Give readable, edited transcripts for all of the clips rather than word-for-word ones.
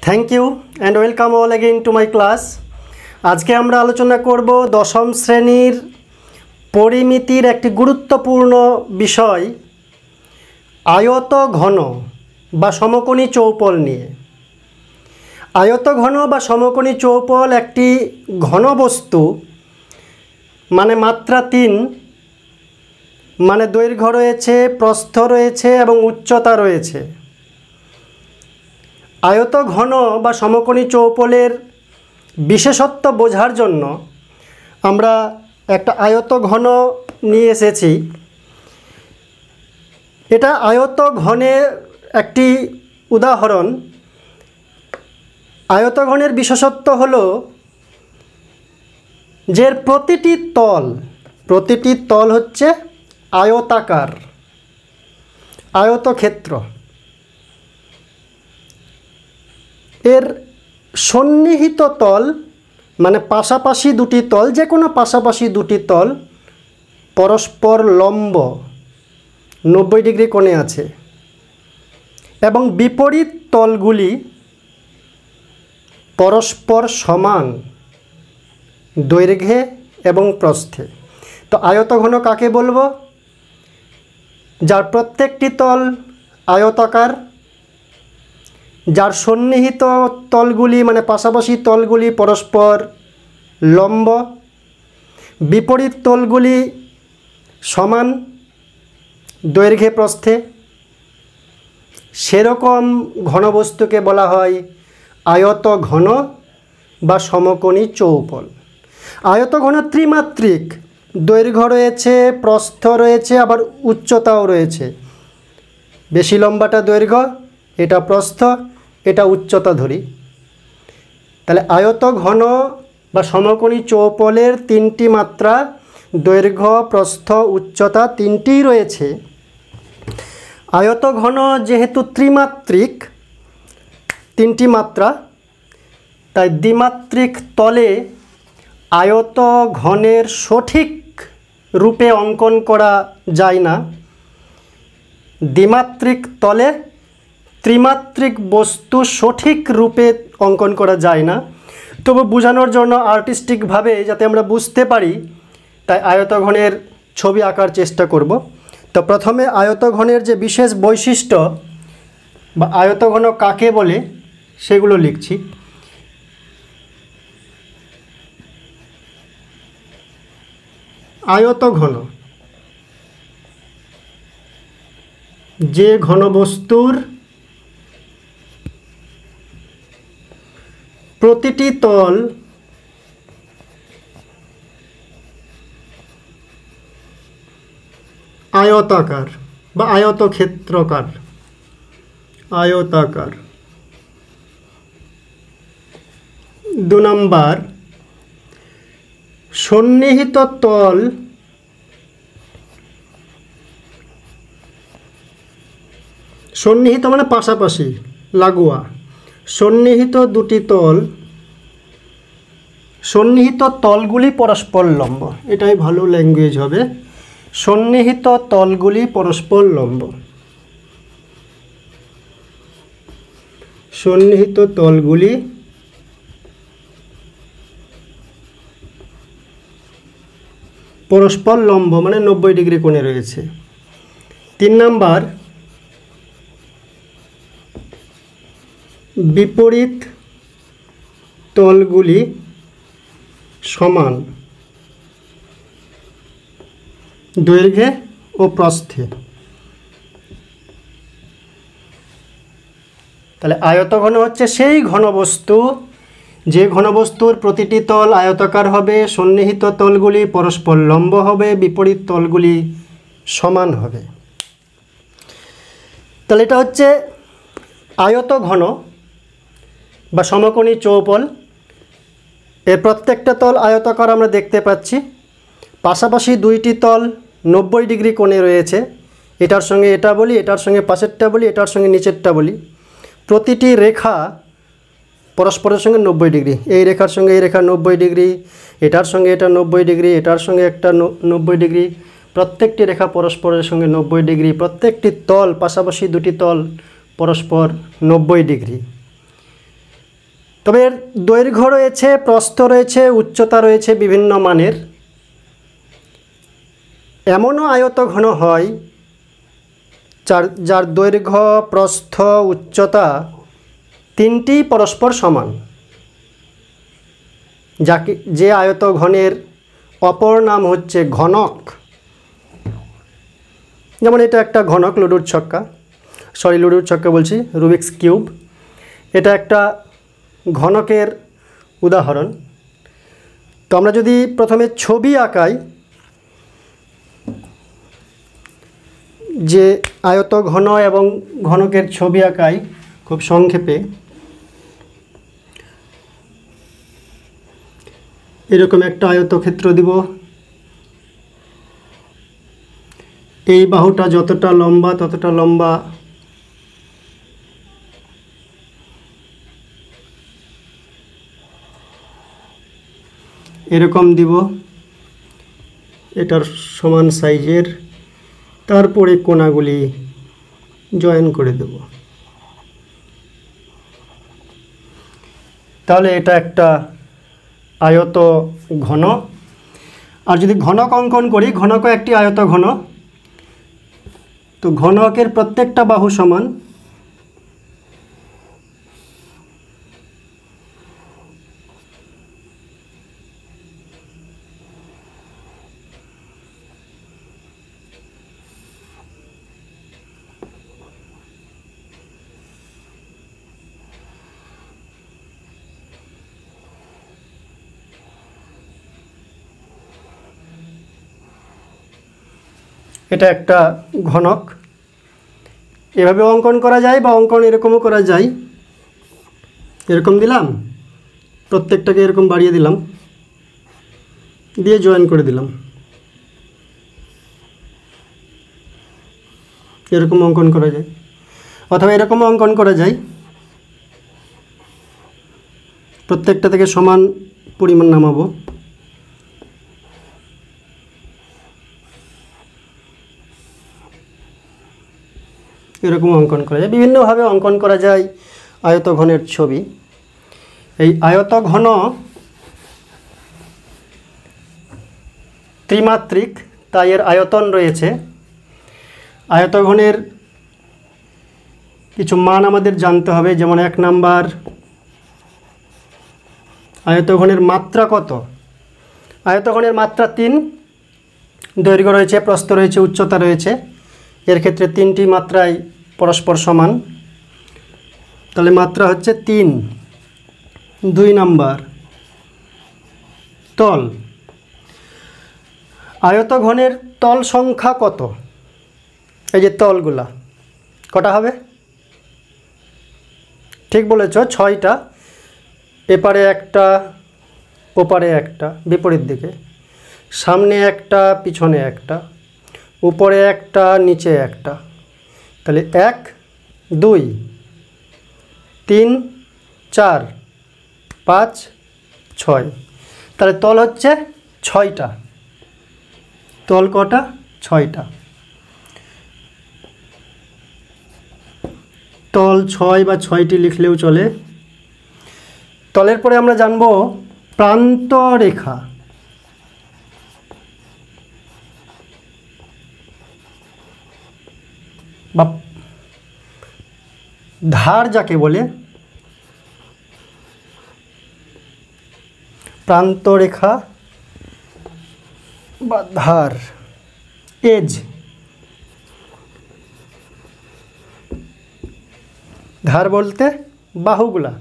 Thank you and welcome all again to my class. आज के আমরা আলোচনা করব দশম শ্রেণীর পরিমিতির একটি গুরুত্বপূর্ণ বিষয় আয়ত ঘন বা সমকোণী চৌপল নিয়ে। আয়ত ঘন বা সমকোণী চৌপল একটি ঘনবস্তু মানে মাত্রা 3 মানে দৈর্ঘ্য রয়েছে, প্রস্থ রয়েছে এবং উচ্চতা রয়েছে। আয়ত ঘন বা সমকোণী চৌপলের বিশেষত্ব বোঝার জন্য আমরা একটা আয়ত ঘন নিয়ে এসেছি। এটা আয়ত ঘনের একটি উদাহরণ। আয়ত ঘনের বিশেষত্ব হলো যে প্রতিটি তল হচ্ছে আয়তাকার, আয়তক্ষেত্র। এর সন্নিহিত তল মানে পাশাপাশি দুটি তল, যে কোনো পাশাপাশি দুটি তল পরস্পর লম্ব 90 ডিগ্রি কোণে আছে এবং বিপরীত তলগুলি পরস্পর সমান দৈর্ঘ্যে এবং প্রস্থে। তো আয়তঘন কাকে বলবো? যার প্রত্যেকটি তল আয়তাকার, যার সন্নিহিত তলগুলি মানে পাশাপাশি তলগুলি পরস্পর লম্ব, বিপরীত তলগুলি সমান দৈর্ঘ্যে প্রস্থে, সেরকম ঘনবস্তুকে বলা হয় আয়ত ঘন বা সমকোণী চৌপল। আয়ত ঘন ত্রিমাত্রিক, দৈর্ঘ্য রয়েছে, প্রস্থ রয়েছে, আবার উচ্চতাও রয়েছে। বেশি লম্বাটা দৈর্ঘ্য, এটা প্রস্থ, এটা উচ্চতা ধরি। তাহলে আয়ত ঘন বা সমকোণী চৌপলের 3টি মাত্রা, দৈর্ঘ্য, প্রস্থ, উচ্চতা 3টিই রয়েছে। আয়ত ঘন যেহেতু ত্রিমাত্রিক, 3টি মাত্রা, তাই দ্বিমাত্রিক তলে আয়ত ঘনের সঠিক রূপে অঙ্কন করা যায় না। দ্বিমাত্রিক তলে ত্রিমাত্রিক বস্তু সঠিক রূপে অঙ্কন করা যায় না। তবু বোঝানোর জন্য আর্টিস্টিকভাবে যাতে আমরা বুঝতে পারি, তাই আয়তঘনের ছবি আঁকার চেষ্টা করব। তো প্রথমে আয়তঘনের যে বিশেষ বৈশিষ্ট্য বা আয়তঘন কাকে বলে সেগুলো লিখছি। আয়তঘন যে ঘনবস্তুর প্রতিটি তল আয়তাকার বা আয়তক্ষেত্রাকার, আয়তাকার। 2 নম্বর, সন্নিহিত তল সন্নিহিত মানে পাশাপাশি, লাগোয়া। সন্নিহিত দুটি তল, সন্নিহিত তলগুলি পরস্পর লম্ব, এটাই ভালো ল্যাঙ্গুয়েজ হবে। সন্নিহিত তলগুলি পরস্পর লম্ব, সন্নিহিত তলগুলি পরস্পর লম্ব মানে 90 ডিগ্রি কোণে রয়েছে। 3 নম্বর, বিপরীত তলগুলি সমান দৈর্ঘ্যে ও প্রস্থে। তাহলে আয়তঘন হচ্ছে সেই ঘনবস্তু যে ঘনবস্তুর প্রতিটি তল আয়তাকার হবে, সন্নিহিত তলগুলি পরস্পর লম্ব হবে, বিপরীত তলগুলি সমান হবে। তাহলে এটা হচ্ছে আয়ত ঘন বা সমকোণী চৌপল। এর প্রত্যেকটা তল আয়তাকার আমরা দেখতে পাচ্ছি। পাশাপাশি 2টি তল 90 ডিগ্রি কোণে রয়েছে। এটার সঙ্গে এটা বলি, এটার সঙ্গে পাশেরটা বলি, এটার সঙ্গে নিচেরটা বলি। প্রতিটি রেখা পরস্পরের সঙ্গে 90 ডিগ্রি, এই রেখার সঙ্গে এই রেখা 90 ডিগ্রি, এটার সঙ্গে এটা 90 ডিগ্রি, এটার সঙ্গে একটা 90 ডিগ্রি। প্রত্যেকটি রেখা পরস্পরের সঙ্গে 90 ডিগ্রি, প্রত্যেকটি তল পাশাপাশি 2টি তল পরস্পর 90 ডিগ্রি। তবে এর দৈর্ঘ্য রয়েছে, প্রস্থ রয়েছে, উচ্চতা রয়েছে বিভিন্ন মানের। এমনও আয়তঘন হয় যার দৈর্ঘ্য, প্রস্থ, উচ্চতা তিনটি পরস্পর সমান, যে আয়তঘনের অপর নাম হচ্ছে ঘনক। যেমন এটা একটা ঘনক, লুডোর ছক্কা বলছি, রুবিক্স কিউব। এটা একটা ঘনকের উদাহরণ। তো আমরা যদি প্রথমে ছবি আঁকাই, যে আয়তঘন এবং ঘনকের ছবি আঁকাই খুব সংক্ষেপে, এরকম একটা আয়তক্ষেত্র দিব। এই বাহুটা যতটা লম্বা ততটা লম্বা, এরকম দিব, এটার সমান সাইজের। তারপরে কোণাগুলি জয়েন করে দেব। তাহলে এটা একটা আয়ত ঘন। আর যদি ঘনক অঙ্কন করি, ঘনকও একটি আয়ত ঘন। তো ঘনকের প্রত্যেকটা বাহু সমান। এটা একটা ঘনক। এভাবে অঙ্কন করা যায়, বা অঙ্কন এরকমও করা যায়। এরকম দিলাম, প্রত্যেকটাকে এরকম বাড়িয়ে দিলাম, দিয়ে জয়েন করে দিলাম। এরকম অঙ্কন করা যায়, অথবা এরকম অঙ্কন করা যায়। প্রত্যেকটা থেকে সমান পরিমাণ নামাবো। এরকম অঙ্কন করা যায়, বিভিন্নভাবে অঙ্কন করা যায় আয়তঘনের ছবি। এই আয়তঘন ত্রিমাত্রিক, তাই এর আয়তন রয়েছে। আয়তঘনের কিছু মান আমাদের জানতে হবে। যেমন 1 নাম্বার, আয়তঘনের মাত্রা কত? আয়তঘনের মাত্রা 3, দৈর্ঘ্য রয়েছে, প্রস্থ রয়েছে, উচ্চতা রয়েছে। এর ক্ষেত্রে 3টি মাত্রাই পরস্পর সমান, তাহলে মাত্রা হচ্ছে 3। 2 নাম্বার, তল। আয়তঘনের তল সংখ্যা কত? এই যে তলগুলা কটা হবে? ঠিক বলেছ, 6টা। এপারে একটা, ওপারে একটা, বিপরীত দিকে, সামনে একটা, পিছনে একটা, উপরে একটা, নিচে একটা। তাহলে 1, 2, 3, 4, 5, 6। তাহলে তল হচ্ছে 6টা। তল কটা? 6টা। তল 6 বা 6টি লিখলেও চলে। তলের পরে আমরা জানব প্রান্ত রেখা। বা ধার যাকে বলে, প্রান্ত রেখা বা ধার, এজ। ধার বলতে বাহুগুলা।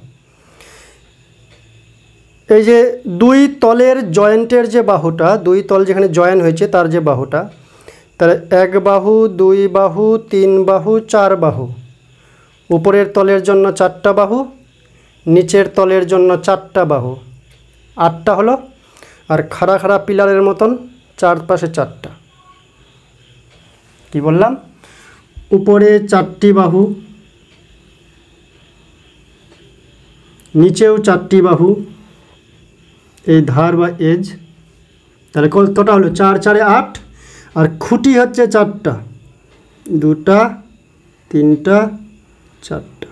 এই যে 2 তলের জয়েন্টের যে বাহুটা, 2 তল যেখানে জয়েন হয়েছে তার যে বাহুটা, তাহলে 1 বাহু, 2 বাহু, 3 বাহু, 4 বাহু। উপরের তলের জন্য 4টা বাহু, নিচের তলের জন্য 4টা বাহু, 8টা হলো। আর খাড়া খাড়া পিলারের মতন চারপাশে 4টা। কি বললাম? উপরে 4টি বাহু, নিচেও 4টি বাহু, এই ধার বা এজ। তাহলে কতটা হলো? 4 4 8। আর খুঁটি হচ্ছে 4টা, 2টা, 3টা, 4টা।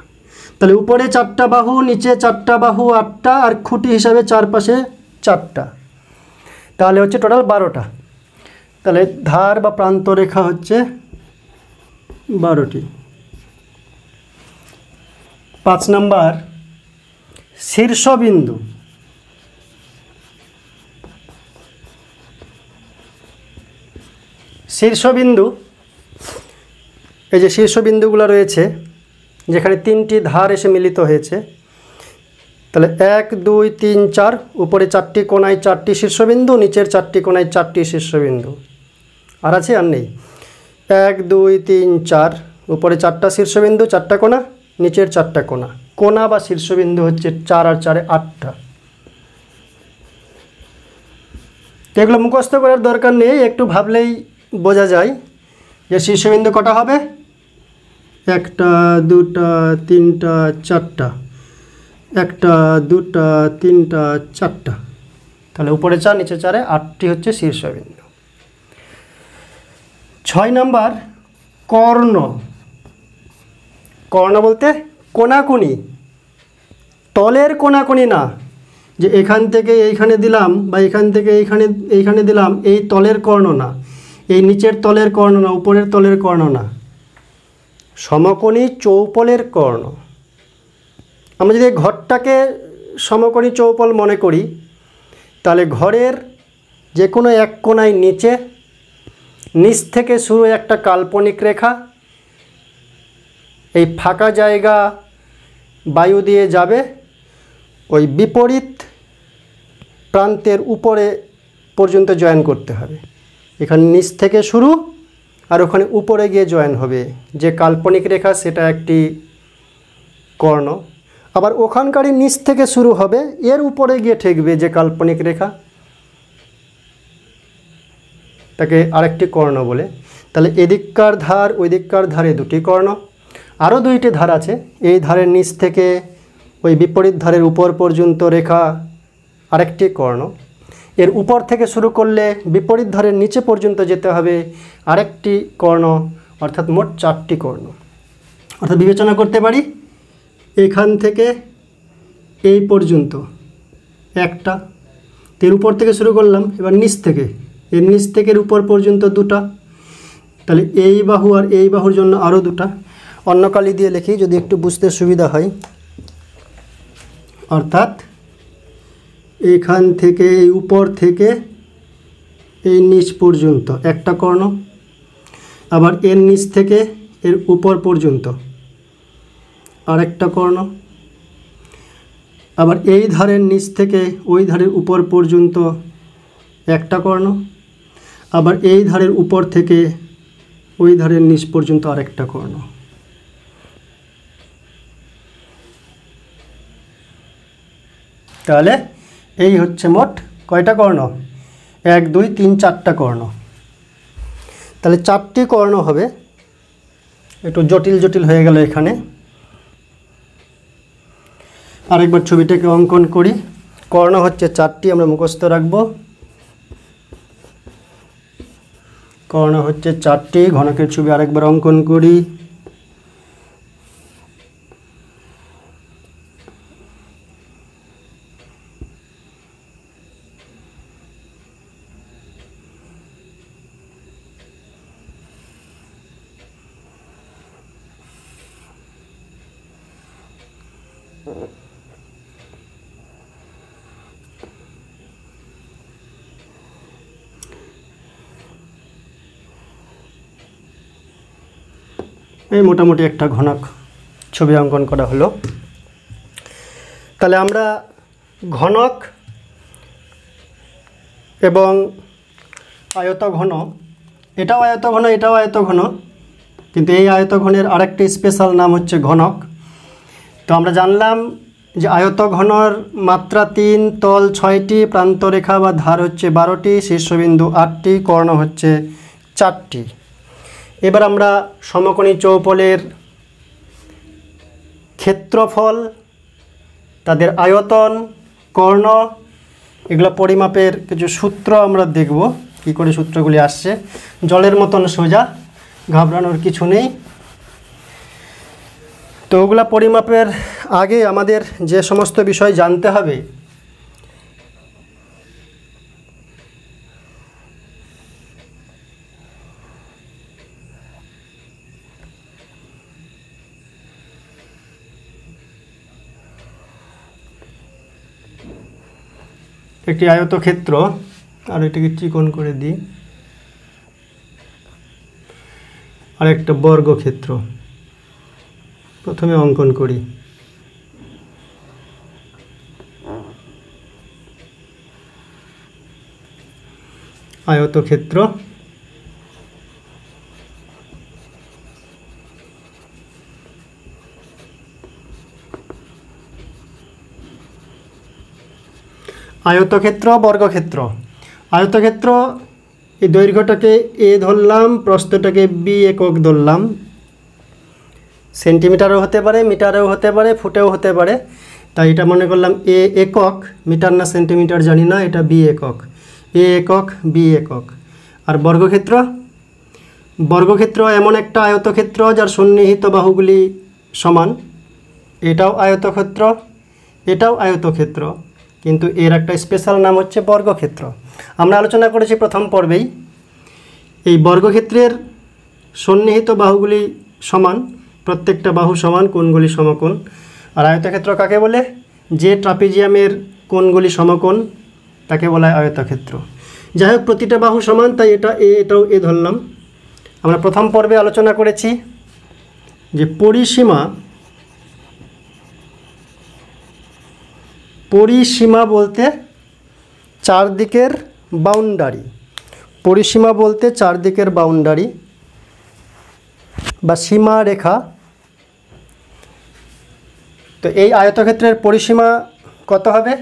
তাহলে উপরে 4টা বাহু, নিচে 4টা বাহু 8টা, আর খুঁটি হিসাবে চারপাশে 4টা, তাহলে হচ্ছে টোটাল 12টা। তাহলে ধার বা প্রান্ত রেখা হচ্ছে 12টি। 5 নম্বর শীর্ষবিন্দু। শীর্ষবিন্দু, এই যে শীর্ষবিন্দুগুলো রয়েছে যেখানে 3টি ধার এসে মিলিত হয়েছে, তাহলে 1 2 3 4, উপরে 4টি কোণায় 4টি শীর্ষবিন্দু, নিচের 4টি কোণায় 4টি শীর্ষবিন্দু। আর আছে? আর নেই। 1 2 3 4, উপরে 4টা শীর্ষবিন্দু, 4টা কোণা, নিচের 4টা কোণা। কোণা বা শীর্ষবিন্দু হচ্ছে 4 আর 4 8টা। এগুলো মুখস্থ করার দরকার নেই, একটু ভাবলেই বোঝা যায় যে শীর্ষবিন্দু কটা হবে। 1টা 2টা 3টা 4টা, 1টা 2টা 3টা 4টা, তাহলে উপরে 4 নিচে 4, 8টি হচ্ছে শীর্ষবিন্দু। 6 নম্বর কর্ণ। কর্ণ বলতে কোণাকুণি, তলের কোণাকুণি না, যে এখান থেকে এইখানে দিলাম বা এখান থেকে এইখানে দিলাম, এই তলের কর্ণ না, এই নিচের তলের কর্ণ না, উপরের তলের কর্ণ না, সমকোণী চৌপলের কর্ণ। আমরা যদি ঘরটাকে সমকোণী চৌপল মনে করি, তাহলে ঘরের যে কোনো এক কোণায় নিচ থেকে শুরু একটা কাল্পনিক রেখা, এই ফাঁকা জায়গা বায়ু দিয়ে যাবে ওই বিপরীত প্রান্তের উপরে পর্যন্ত জয়েন করতে হবে। এখানে নিচ থেকে শুরু আর ওখানে উপরে গিয়ে জয়েন হবে যে কাল্পনিক রেখা, সেটা একটি কর্ণ। আবার ওখানকারই নিচ থেকে শুরু হবে, এর উপরে গিয়ে ঠেকবে যে কাল্পনিক রেখা, তাকে আরেকটি কর্ণ বলে। তাহলে এদিককার ধার ওই দিককার ধারে 2টি কর্ণ, আরও 2টি ধার আছে, এই ধারের নিচ থেকে ওই বিপরীত ধারের উপর পর্যন্ত রেখা আরেকটি কর্ণ, এর উপর থেকে শুরু করলে বিপরীত ধারের নিচে পর্যন্ত যেতে হবে আরেকটি কর্ণ, অর্থাৎ মোট 4টি কর্ণ। অর্থাৎ বিবেচনা করতে পারি এখান থেকে এই পর্যন্ত একটা, এর উপর থেকে শুরু করলাম, এবার নিচ থেকে, এর নিচ থেকে এর উপর পর্যন্ত 2টা, তাহলে এই বাহু আর এই বাহুর জন্য আরও 2টা। অন্য কালি দিয়ে লিখি যদি একটু বুঝতে সুবিধা হয়। অর্থাৎ এখান থেকে এই উপর থেকে এই নিচ পর্যন্ত একটা কর্ণ, আবার এর নিচ থেকে এর উপর পর্যন্ত আরেকটা কর্ণ, আবার এই ধারের নিচ থেকে ওই ধারের উপর পর্যন্ত একটা কর্ণ, আবার এই ধারের উপর থেকে ওই ধারের নিচ পর্যন্ত আরেকটা কর্ণ। তাহলে এই হচ্ছে মোট কয়টা কর্ণ? 1 2 3 4টা কর্ণ। তাহলে 4টি কর্ণ হবে, একটু জটিল হয়ে গেল এখানে। আরেকবার ছবিটাকে অঙ্কন করি। কর্ণ হচ্ছে 4টি, আমরা মুখস্থ রাখব। কর্ণ হচ্ছে 4টি, ঘনকের ছবি আরেকবার অঙ্কন করি। এই মোটামুটি একটা ঘনক ছবি অঙ্কন করা হলো। তাহলে আমরা ঘনক এবং আয়তঘন, এটাও আয়তঘন এটাও আয়তঘন, কিন্তু এই আয়তঘনের আরেকটি স্পেশাল নাম হচ্ছে ঘনক। তো আমরা জানলাম যে আয়তঘনর মাত্রা 3, তল 6টি, প্রান্তরেখা বা ধার হচ্ছে 12টি, শীর্ষবিন্দু 8টি, কর্ণ হচ্ছে 4টি। এবার আমরা সমকোণী চৌপলের ক্ষেত্রফল, তাদের আয়তন, কর্ণ, এগুলো পরিমাপের কিছু সূত্র আমরা দেখব, কী করে সূত্রগুলি আসছে। জলের মতন সোজা, ঘাবড়ানোর কিছু নেই। তো ওগুলা পরিমাপের আগে আমাদের যে সমস্ত বিষয় জানতে হবে, একটি আয়তক্ষেত্র, আর এটাকে চিকন করে দিই, আর একটা বর্গক্ষেত্র প্রথমে অঙ্কন করি। আয়তক্ষেত্র, আয়তক্ষেত্র, বর্গক্ষেত্র। আয়তক্ষেত্র, এই দৈর্ঘ্যটাকে এ ধরলাম, প্রস্থটাকে বি একক ধরলাম। সেন্টিমিটারও হতে পারে, মিটারেও হতে পারে, ফুটেও হতে পারে। তাই এটা মনে করলাম এ একক, মিটার না সেন্টিমিটার জানি না, এটা বি একক, এ একক বি একক। আর বর্গক্ষেত্র, বর্গক্ষেত্র এমন একটা আয়তক্ষেত্র যার সন্নিহিত বাহুগুলি সমান। এটাও আয়তক্ষেত্র, এটাও আয়তক্ষেত্র, কিন্তু এর একটা স্পেশাল নাম হচ্ছে বর্গক্ষেত্র। আমরা আলোচনা করেছি প্রথম পর্বেই, এই বর্গক্ষেত্রের সন্নিহিত বাহুগুলি সমান, প্রত্যেকটা বাহু সমান, কোণগুলি সমকোণ। আর আয়তক্ষেত্র কাকে বলে? যে ট্রাপিজিয়ামের কোণগুলি সমকোণ তাকে বলা হয় আয়তক্ষেত্র। যাই হোক, প্রতিটা বাহু সমান, তাই এটা এ, এটাও এ ধরলাম। আমরা প্রথম পর্বে আলোচনা করেছি যে পরিসীমা, পরিসীমা বলতে চারদিকের বাউন্ডারি, পরিসীমা বলতে চারদিকের বাউন্ডারি বা সীমা রেখা। তো এই আয়তক্ষেত্রের পরিসীমা কত হবে?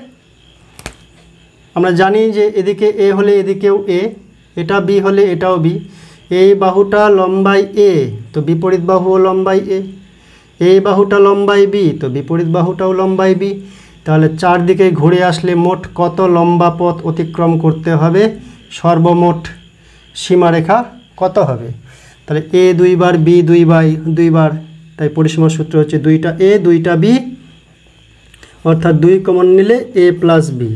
আমরা জানি যে এদিকে এ হলে এদিকেও এ, এটা বি হলে এটাও বি। এই বাহুটা লম্বাই এ, তো বিপরীত বাহুও লম্বাই এ। এই বাহুটা লম্বাই বি, তো বিপরীত বাহুটাও লম্বাই বি। তাহলে চারদিকে ঘুরে আসলে মোট কত লম্বা পথ অতিক্রম করতে হবে, সর্বমোট সীমারেখা কত হবে? তাহলে এ দুইবার, বি দুইবার, তাই পরিসীমার সূত্র হচ্ছে 2টা এ 2টা বি, অর্থাৎ 2 কমন নিলে এ প্লাস বি।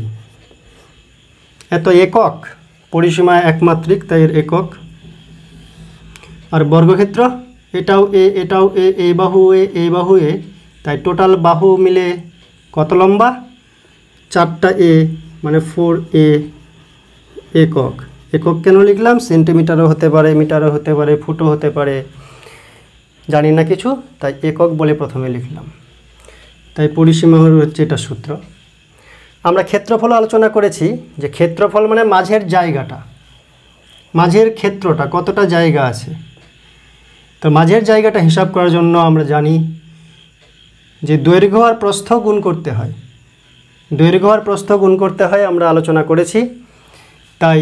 এত একক, পরিসীমা একমাত্রিক, তাই এর একক। আর বর্গক্ষেত্র, এটাও এ, এটাও এ, এই বাহু এ, এই বাহু এ, তাই টোটাল বাহু মিলে কত লম্বা? 4টা এ, মানে 4a একক। একক কেন লিখলাম? সেন্টিমিটারও হতে পারে, মিটারও হতে পারে, ফুটও হতে পারে, জানি না কিছু, তাই একক বলে প্রথমে লিখলাম। তাই পরিসীমা হচ্ছে এটা সূত্র। আমরা ক্ষেত্রফল আলোচনা করেছি যে ক্ষেত্রফল মানে মাঝের জায়গাটা, মাঝের ক্ষেত্রটা কতটা জায়গা আছে। তো মাঝের জায়গাটা হিসাব করার জন্য আমরা জানি যে দৈর্ঘ্য আর প্রস্থ গুণ করতে হয়, দৈর্ঘ্য আর প্রস্থ গুণ করতে হয়, আমরা আলোচনা করেছি। তাই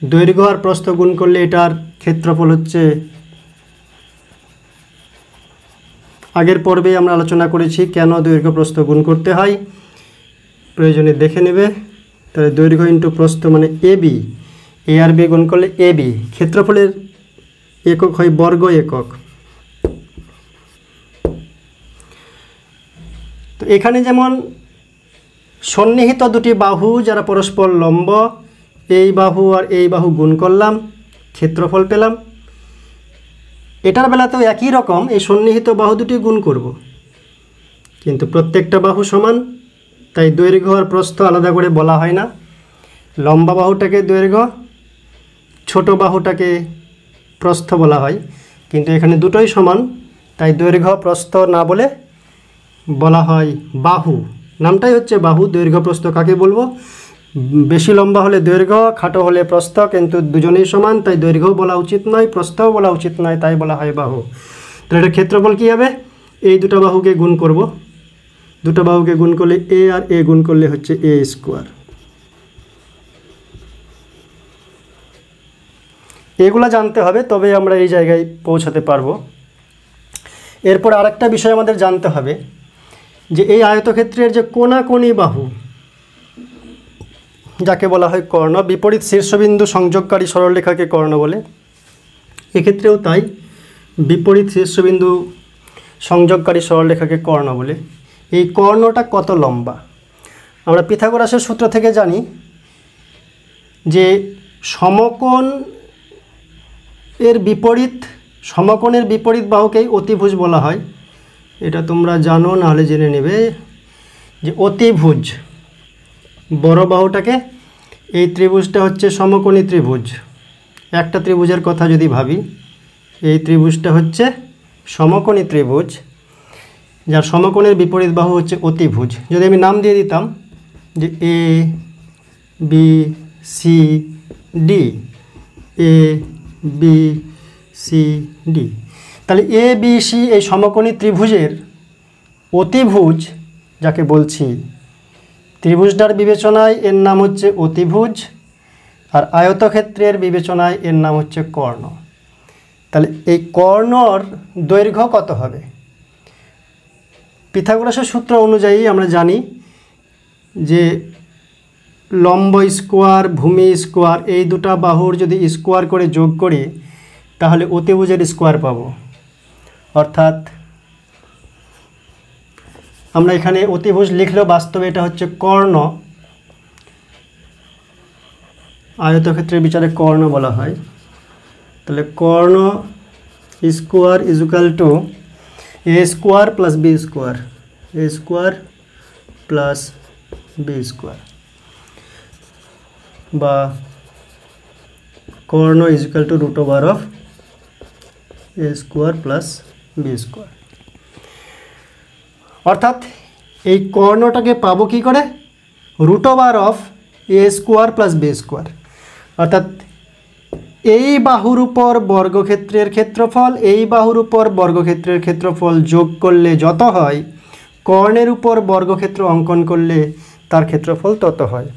দৈর্ঘ্য আর প্রস্থ গুণ করলে এটার ক্ষেত্রফল হচ্ছে, আগের পর্বে আমরা আলোচনা করেছি কেন দৈর্ঘ্য প্রস্থ গুণ করতে হয়, প্রয়োজনে দেখে নেবে। তাহলে দৈর্ঘ্য ইন্টু প্রস্থ মানে এবি, এ আর বি গুণ করলে এবি। ক্ষেত্রফলের একক হয় বর্গ একক। তো এখানে যেমন সন্নিহিত দুটি বাহু যারা পরস্পর লম্ব, এই বাহু আর এই বাহু গুণ করলাম, ক্ষেত্রফল পেলাম। এটার বেলাতেও একই রকম, এই সন্নিহিত বাহু দুটি গুণ করব, কিন্তু প্রত্যেকটা বাহু সমান, তাই দৈর্ঘ্য আর প্রস্থ আলাদা করে বলা হয় না। লম্বা বাহুটাকে দৈর্ঘ্য, ছোট বাহুটাকে প্রস্থ বলা হয়, কিন্তু এখানে দুটোই সমান, তাই দৈর্ঘ্য প্রস্থ না বলে বলা হয় বাহু। নামটাই হচ্ছে বাহু। দৈর্ঘ্য প্রস্থ কাকে বলবো? বেশি লম্বা হলে দৈর্ঘ্য, খাটো হলে প্রস্থ, কিন্তু দুজনেই সমান, তাই দৈর্ঘ্য বলা উচিত নয়, প্রস্থও বলা উচিত নয়, তাই বলা হয় বাহু। তাহলে এটা ক্ষেত্রফল কী হবে? এই দুটো বাহুকে গুণ করব, দুটো বাহুকে গুণ করলে এ আর এ গুণ করলে হচ্ছে এ স্কোয়ার। এগুলা জানতে হবে, তবে আমরা এই জায়গায় পৌঁছাতে পারবো। এরপর আরেকটা বিষয় আমাদের জানতে হবে যে এই আয়তক্ষেত্রের যে কোণাকোণী বাহু, যাকে বলা হয় কর্ণ, বিপরীত শীর্ষবিন্দু সংযোগকারী সরলরেখাকে কর্ণ বলে। এক্ষেত্রেও তাই, বিপরীত শীর্ষবিন্দু সংযোগকারী সরলরেখাকে কর্ণ বলে। এই কর্ণটা কত লম্বা? আমরা পিথাগোরাসের সূত্র থেকে জানি যে সমকোণ এর বিপরীত, সমকোণের বিপরীত বাহুকেই অতিভুজ বলা হয়। এটা তোমরা জানো, নাহলে জেনে নেবে যে অতিভুজ বড় বাহুটাকে, এই ত্রিভুজটা হচ্ছে সমকোণী ত্রিভুজ। একটা ত্রিভুজের কথা যদি ভাবি, এই ত্রিভুজটা হচ্ছে সমকোণী ত্রিভুজ, যার সমকোণের বিপরীত বাহু হচ্ছে অতিভুজ। যদি আমি নাম দিয়ে দিতাম যে এ বি সি ডি, এ বি সি ডি, তাহলে এ বি সি এই সমকোণী ত্রিভুজের অতিভুজ যাকে বলছি, ত্রিভুজটার বিবেচনায় এর নাম হচ্ছে অতিভুজ, আর আয়তক্ষেত্রের বিবেচনায় এর নাম হচ্ছে কর্ণ। তাহলে এই কর্ণর দৈর্ঘ্য কত হবে? পিথাগোরাসের সূত্র অনুযায়ী আমরা জানি যে লম্ব স্কোয়ার ভূমি স্কোয়ার, এই দুটা বাহুর যদি স্কোয়ার করে যোগ করি তাহলে অতিভুজের স্কোয়ার পাবো। অর্থাৎ আমরা এখানে অতিভুজ লিখলেও বাস্তবে এটা হচ্ছে কর্ণ, আয়তক্ষেত্রের বিচারে কর্ণ বলা হয়। তাহলে কর্ণ square is equal to A square plus B square, A square plus B square, বা কর্ণ is equal to root over of A square plus B square. অর্থাৎ এই কর্ণটাকে পাবো কি করে? Root over of A square plus B square. অর্থাৎ এই বাহুর উপর বর্গক্ষেত্রের ক্ষেত্রফল, এই বাহুর উপর বর্গক্ষেত্রের ক্ষেত্রফল যোগ করলে যত হয়, কর্ণের উপর বর্গক্ষেত্র অঙ্কন করলে তার ক্ষেত্রফল তত হয়।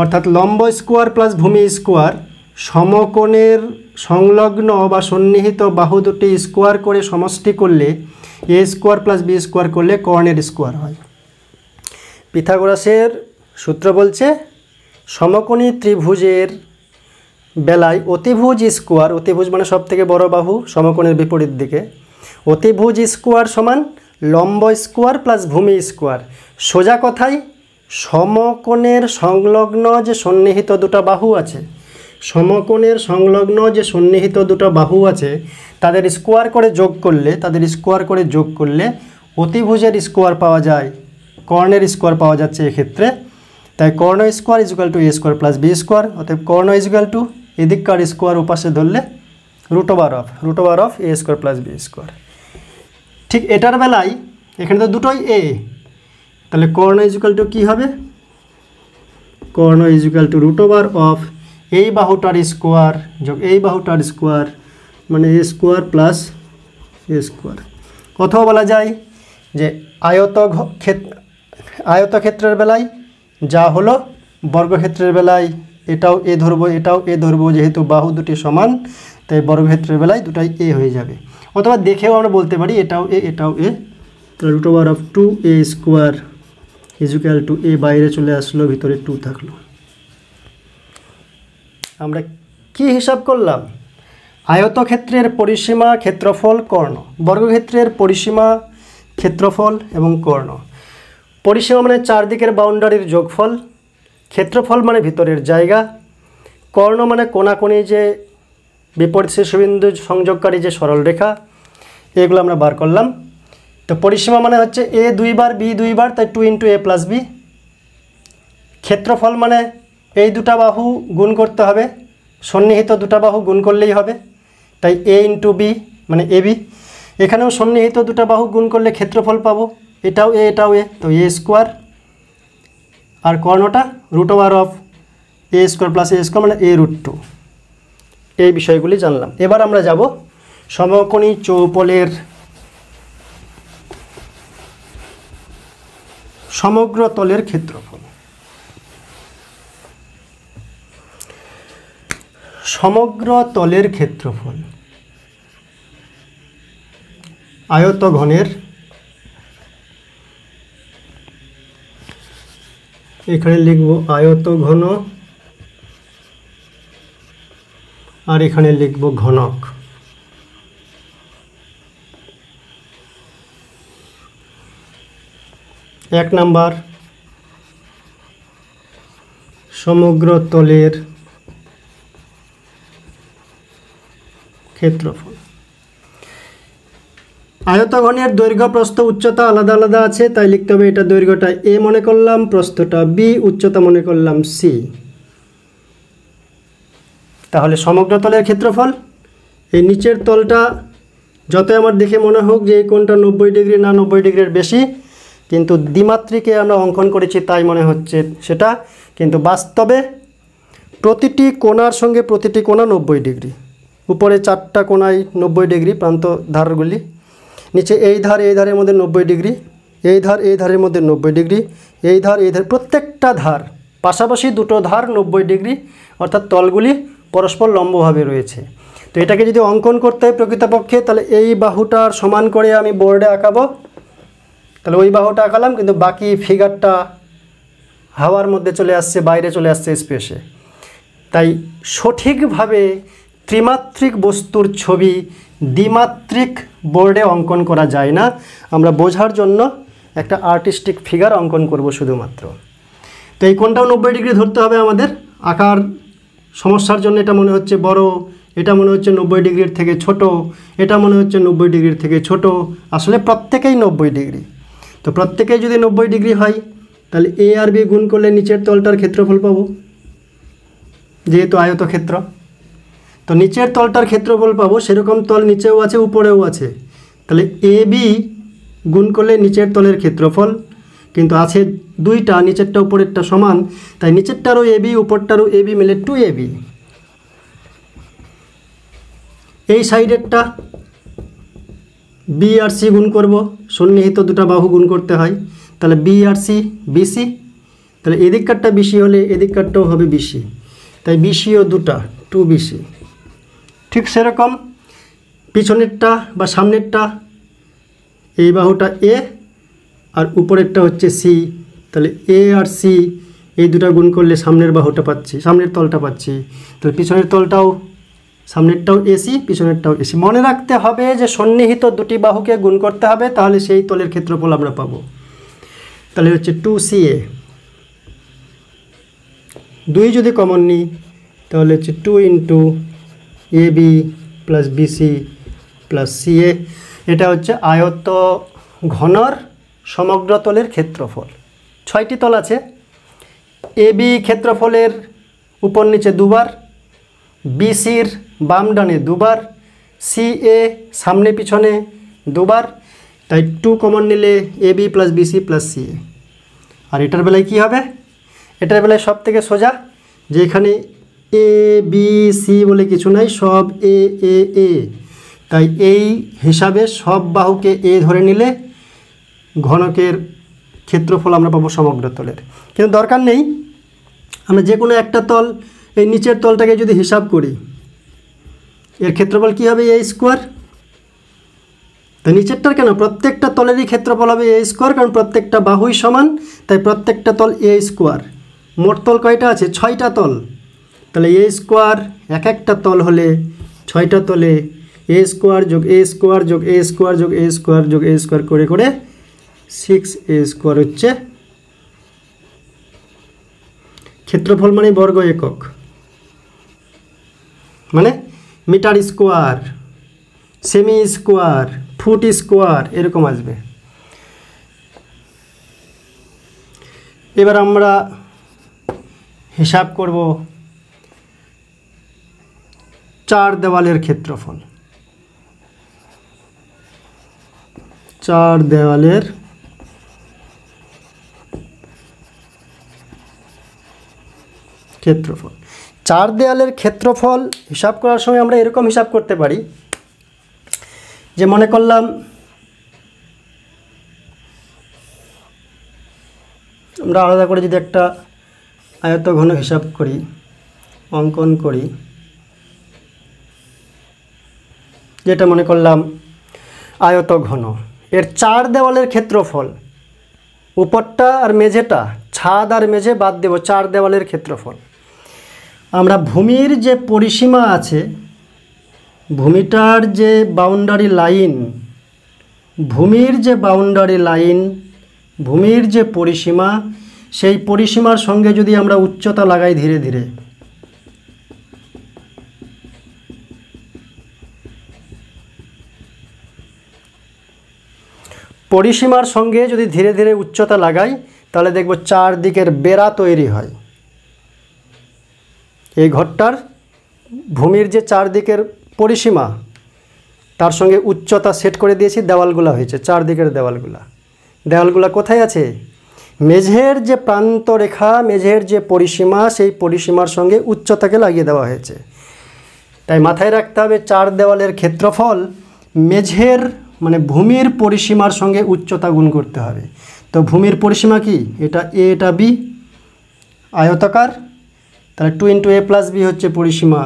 অর্থাৎ লম্ব স্কোয়ার প্লাস ভূমি স্কোয়ার সমকোণের সংলগ্ন বা সন্নিহিত বাহু দুটি স্কোয়ার করে সমষ্টি করলে এ স্কোয়ার প্লাস বি স্কোয়ার করলে কর্ণের স্কোয়ার হয়। পিথাগোরাসের সূত্র বলছে সমকোণী ত্রিভুজের বেলায় অতিভুজ স্কোয়ার, অতিভুজ মানে সব থেকে বড় বাহু সমকোণের বিপরীত দিকে, অতিভুজ স্কোয়ার সমান লম্ব স্কোয়ার প্লাস ভূমি স্কোয়ার। সোজা কথায় সমকোণের সংলগ্ন যে সন্নিহিত দুটো বাহু আছে, সমকোণের সংলগ্ন যে সন্নিহিত দুটো বাহু আছে তাদের স্কোয়ার করে যোগ করলে, অতিভুজের স্কোয়ার পাওয়া যায়, কর্ণের স্কোয়ার পাওয়া যাচ্ছে এক্ষেত্রে। তাই কর্ণ square is equal to A square plus B square. অতএব কর্ণ ইজ ইকুয়াল টু এদিককার স্কোয়ার উপাশে ধরলে root over of A square plus B square. ঠিক এটার বেলায় এখানে তো দুটোই এ, তাহলে কর্ণ ইজ ইকুয়াল টু কী হবে? কর্ণ is equal to root over of এই বাহুটার স্কোয়ার যোগ এই বাহুটার স্কোয়ার, মানে A square plus A square. অথবা বলা যায় যে আয়তক্ষেত্রের বেলায় যা হলো বর্গক্ষেত্রের বেলায় এটাও এ ধরবো, এটাও এ ধরবো, যেহেতু বাহু দুটি সমান তাই বর্গক্ষেত্রের বেলায় দুটাই এ হয়ে যাবে। অথবা দেখেও আমরা বলতে পারি এটাও এ এটাও এ। তাহলে root over of 2a square is equal to A বাইরে চলে আসলো, ভিতরে 2 থাকলো। আমরা কি হিসাব করলাম? আয়তক্ষেত্রের পরিসীমা, ক্ষেত্রফল, কর্ণ। বর্গক্ষেত্রের পরিসীমা, ক্ষেত্রফল এবং কর্ণ। পরিসীমা মানে চারদিকের বাউন্ডারির যোগফল, ক্ষেত্রফল মানে ভিতরের জায়গা, কর্ণ মানে কোণাকোণি যে বিপরীত শীর্ষবিন্দু সংযোগকারী যে সরলরেখা, এগুলো আমরা বার করলাম। তো পরিসীমা মানে হচ্ছে এ 2 বার বি 2 বার, তাই 2 × a প্লাস বি। ক্ষেত্রফল মানে এই দুটা বাহু গুণ করতে হবে, সন্নিহিত দুটা বাহু গুণ করলেই হবে, তাই a × b মানে ab। এখানেও সন্নিহিত দুটা বাহু গুণ করলে ক্ষেত্রফল পাবো, এটাও এ এটাও এ, তো এ স্কোয়ার। আর কর্ণটা root over of A square plus A square মানে a √2। এই বিষয়গুলি জানলাম। এবার আমরা যাব সমকোণী চৌপলের সমগ্র তলের ক্ষেত্রফল। সমগ্র তলের ক্ষেত্রফল আয়তঘনের, এখানে লিখব আয়তঘন আর এখানে লিখব ঘনক। 1 নাম্বার সমগ্র তলের ক্ষেত্রফল। আয়তঘনের দৈর্ঘ্য প্রস্থ উচ্চতা আলাদা আলাদা আছে, তাই লিখতে হবে এটা দৈর্ঘ্যটা এ মনে করলাম, প্রস্থটা বি, উচ্চতা মনে করলাম সি। তাহলে সমগ্র তলের ক্ষেত্রফল, এই নিচের তলটা যতই আমার দেখে মনে হোক যে এই কোণটা 90 ডিগ্রি না 90 ডিগ্রির বেশি, কিন্তু দ্বিমাত্রিকে আমরা অঙ্কন করেছি তাই মনে হচ্ছে সেটা, কিন্তু বাস্তবে প্রতিটি কোণার সঙ্গে প্রতিটি কোণা 90 ডিগ্রি। উপরে 4টা কোণায় 90 ডিগ্রি প্রান্ত ধারগুলি, নিচে এই ধারের মধ্যে 90 ডিগ্রি, এই ধারের মধ্যে 90 ডিগ্রি, এই ধার প্রত্যেকটা ধার পাশাপাশি দুটো ধার 90 ডিগ্রি, অর্থাৎ তলগুলি পরস্পর লম্বভাবে রয়েছে। তো এটাকে যদি অঙ্কন করতে হয় প্রকৃতপক্ষে, তাহলে এই বাহুটার সমান করে আমি বোর্ডে আঁকাবো, তাহলে ওই বাহুটা আঁকালাম, কিন্তু বাকি ফিগারটা হাওয়ার মধ্যে চলে আসছে, বাইরে চলে আসছে স্পেসে। তাই সঠিকভাবে ত্রিমাত্রিক বস্তুর ছবি দ্বিমাত্রিক বোর্ডে অঙ্কন করা যায় না, আমরা বোঝার জন্য একটা আর্টিস্টিক ফিগার অঙ্কন করব শুধুমাত্র। তো এই কোণটাও 90 ডিগ্রি ধরতে হবে আমাদের, আকার সমস্যার জন্য এটা মনে হচ্ছে বড়, এটা মনে হচ্ছে 90 ডিগ্রির থেকে ছোট, এটা মনে হচ্ছে 90 ডিগ্রির থেকে ছোট, আসলে প্রত্যেকেই 90 ডিগ্রি। তো প্রত্যেকেই যদি 90 ডিগ্রি হয়, তাহলে এ আর বি গুণ করলে নিচের তলটার ক্ষেত্রফল পাবো, যেহেতু আয়তক্ষেত্র। তো নিচের তলটার ক্ষেত্রফল পাবো, সেরকম তল নিচেও আছে উপরেও আছে, তাহলে এ বি গুণ করলে নিচের তলের ক্ষেত্রফল, কিন্তু আছে দুইটা, নিচেরটা উপরেরটা সমান, তাই নিচেরটারও এ বি উপরটারও এ বি মিলে 2ab। এই সাইডেরটা বি আর সি গুণ করব, সন্নিহিত দুটো বাহু গুণ করতে হয়, তাহলে বি আর সি বিসি, তাহলে এদিককারটা বিসি হলে এদিককারটাও হবে বিসি, তাই বিসিও দুটা 2bc। ঠিক সেরকম পিছনেরটা বা সামনেরটা, এই বাহুটা এ আর উপরেরটা হচ্ছে সি, তাহলে এ আর সি এই দুটা গুণ করলে সামনের বাহুটা পাচ্ছি, সামনের তলটা পাচ্ছি, তাহলে পিছনের তলটাও, সামনেরটাও এসি পিছনেরটাও এসি। মনে রাখতে হবে যে সন্নিহিত দুটি বাহুকে গুণ করতে হবে, তাহলে সেই তলের ক্ষেত্রফল আমরা পাবো। তাহলে হচ্ছে 2ca, 2 যদি কমন নিই তাহলে হচ্ছে 2 × ab + bc + ca। এটা হচ্ছে আয়ত ঘনর সমগ্র তলের ক্ষেত্রফল। 6টি তল আছে, ab ক্ষেত্রফলের উপর নিচে দুবার, বিসির বাম ডানে দুবার, ca সামনে পিছনে দুবার, তাই 2 কমন নিলে ab + bc + ca। আর এটার বেলায় কি হবে, এটার বেলায় সব থেকে সোজা, যে এখানে এ বি সি বলে কিছু নাই, সব এ এ এ, তাই এই হিসাবে সব বাহুকে এ ধরে নিলে ঘনকের ক্ষেত্রফল আমরা পাবো সমগ্র তলের। কিন্তু দরকার নেই, আমরা যে কোনো একটা তল, এই নিচের তলটাকে যদি হিসাব করি, এর ক্ষেত্রফল কি হবে a²। তো নিচেরটার কেন, প্রত্যেকটা তলেরই ক্ষেত্রফল হবে a², কারণ প্রত্যেকটা বাহুই সমান, তাই প্রত্যেকটা তল a²। মোট তল কয়টা আছে, 6টা তল, তাহলে a² এক একটা তল হলে 6টা তলে a² যোগ a² যোগ a² যোগ a² যোগ a² করে করে 6a² হচ্ছে ক্ষেত্রফল, মানে বর্গ একক, মানে মিটার স্কোয়ার, সেমি স্কোয়ার, ফুট স্কোয়ার এরকম আসবে। এবার আমরা হিসাব করব 4 দেওয়ালের ক্ষেত্রফল। 4 দেওয়ালের ক্ষেত্রফল। 4 দেওয়ালের ক্ষেত্রফল হিসাব করার সময় আমরা এরকম হিসাব করতে পারি, যে মনে করলাম আমরা আলাদা করে যদি একটা আয়তঘন হিসাব করি, অঙ্কন করি, যেটা মনে করলাম আয়তঘন, এর 4 দেওয়ালের ক্ষেত্রফল, উপরটা আর মেঝেটা, ছাদ আর মেঝে বাদ দেব, 4 দেওয়ালের ক্ষেত্রফল। আমরা ভূমির যে পরিসীমা আছে, ভূমিটার যে বাউন্ডারি লাইন, ভূমির যে বাউন্ডারি লাইন ভূমির যে পরিসীমা সেই পরিসীমার সঙ্গে যদি আমরা উচ্চতা লাগাই ধীরে ধীরে, পরিসীমার সঙ্গে যদি ধীরে ধীরে উচ্চতা লাগাই তাহলে দেখব চারদিকের বেড়া তৈরি হয়। এই ঘরটার ভূমির যে চারদিকের পরিসীমা তার সঙ্গে উচ্চতা সেট করে দিয়েছি, দেওয়ালগুলো হয়েছে চারদিকের দেওয়ালগুলো কোথায় আছে? মেঝের যে প্রান্ত রেখা, মেঝের যে পরিসীমা সেই পরিসীমার সঙ্গে উচ্চতাকে লাগিয়ে দেওয়া হয়েছে। তাই মাথায় রাখতে হবে চার দেওয়ালের ক্ষেত্রফল মেঝের মানে ভূমির পরিসীমার সঙ্গে উচ্চতা গুণ করতে হবে। তো ভূমির পরিসীমা কি? এটা এ, এটা বি, আয়তাকার, তাহলে 2 × a + b হচ্ছে পরিসীমা,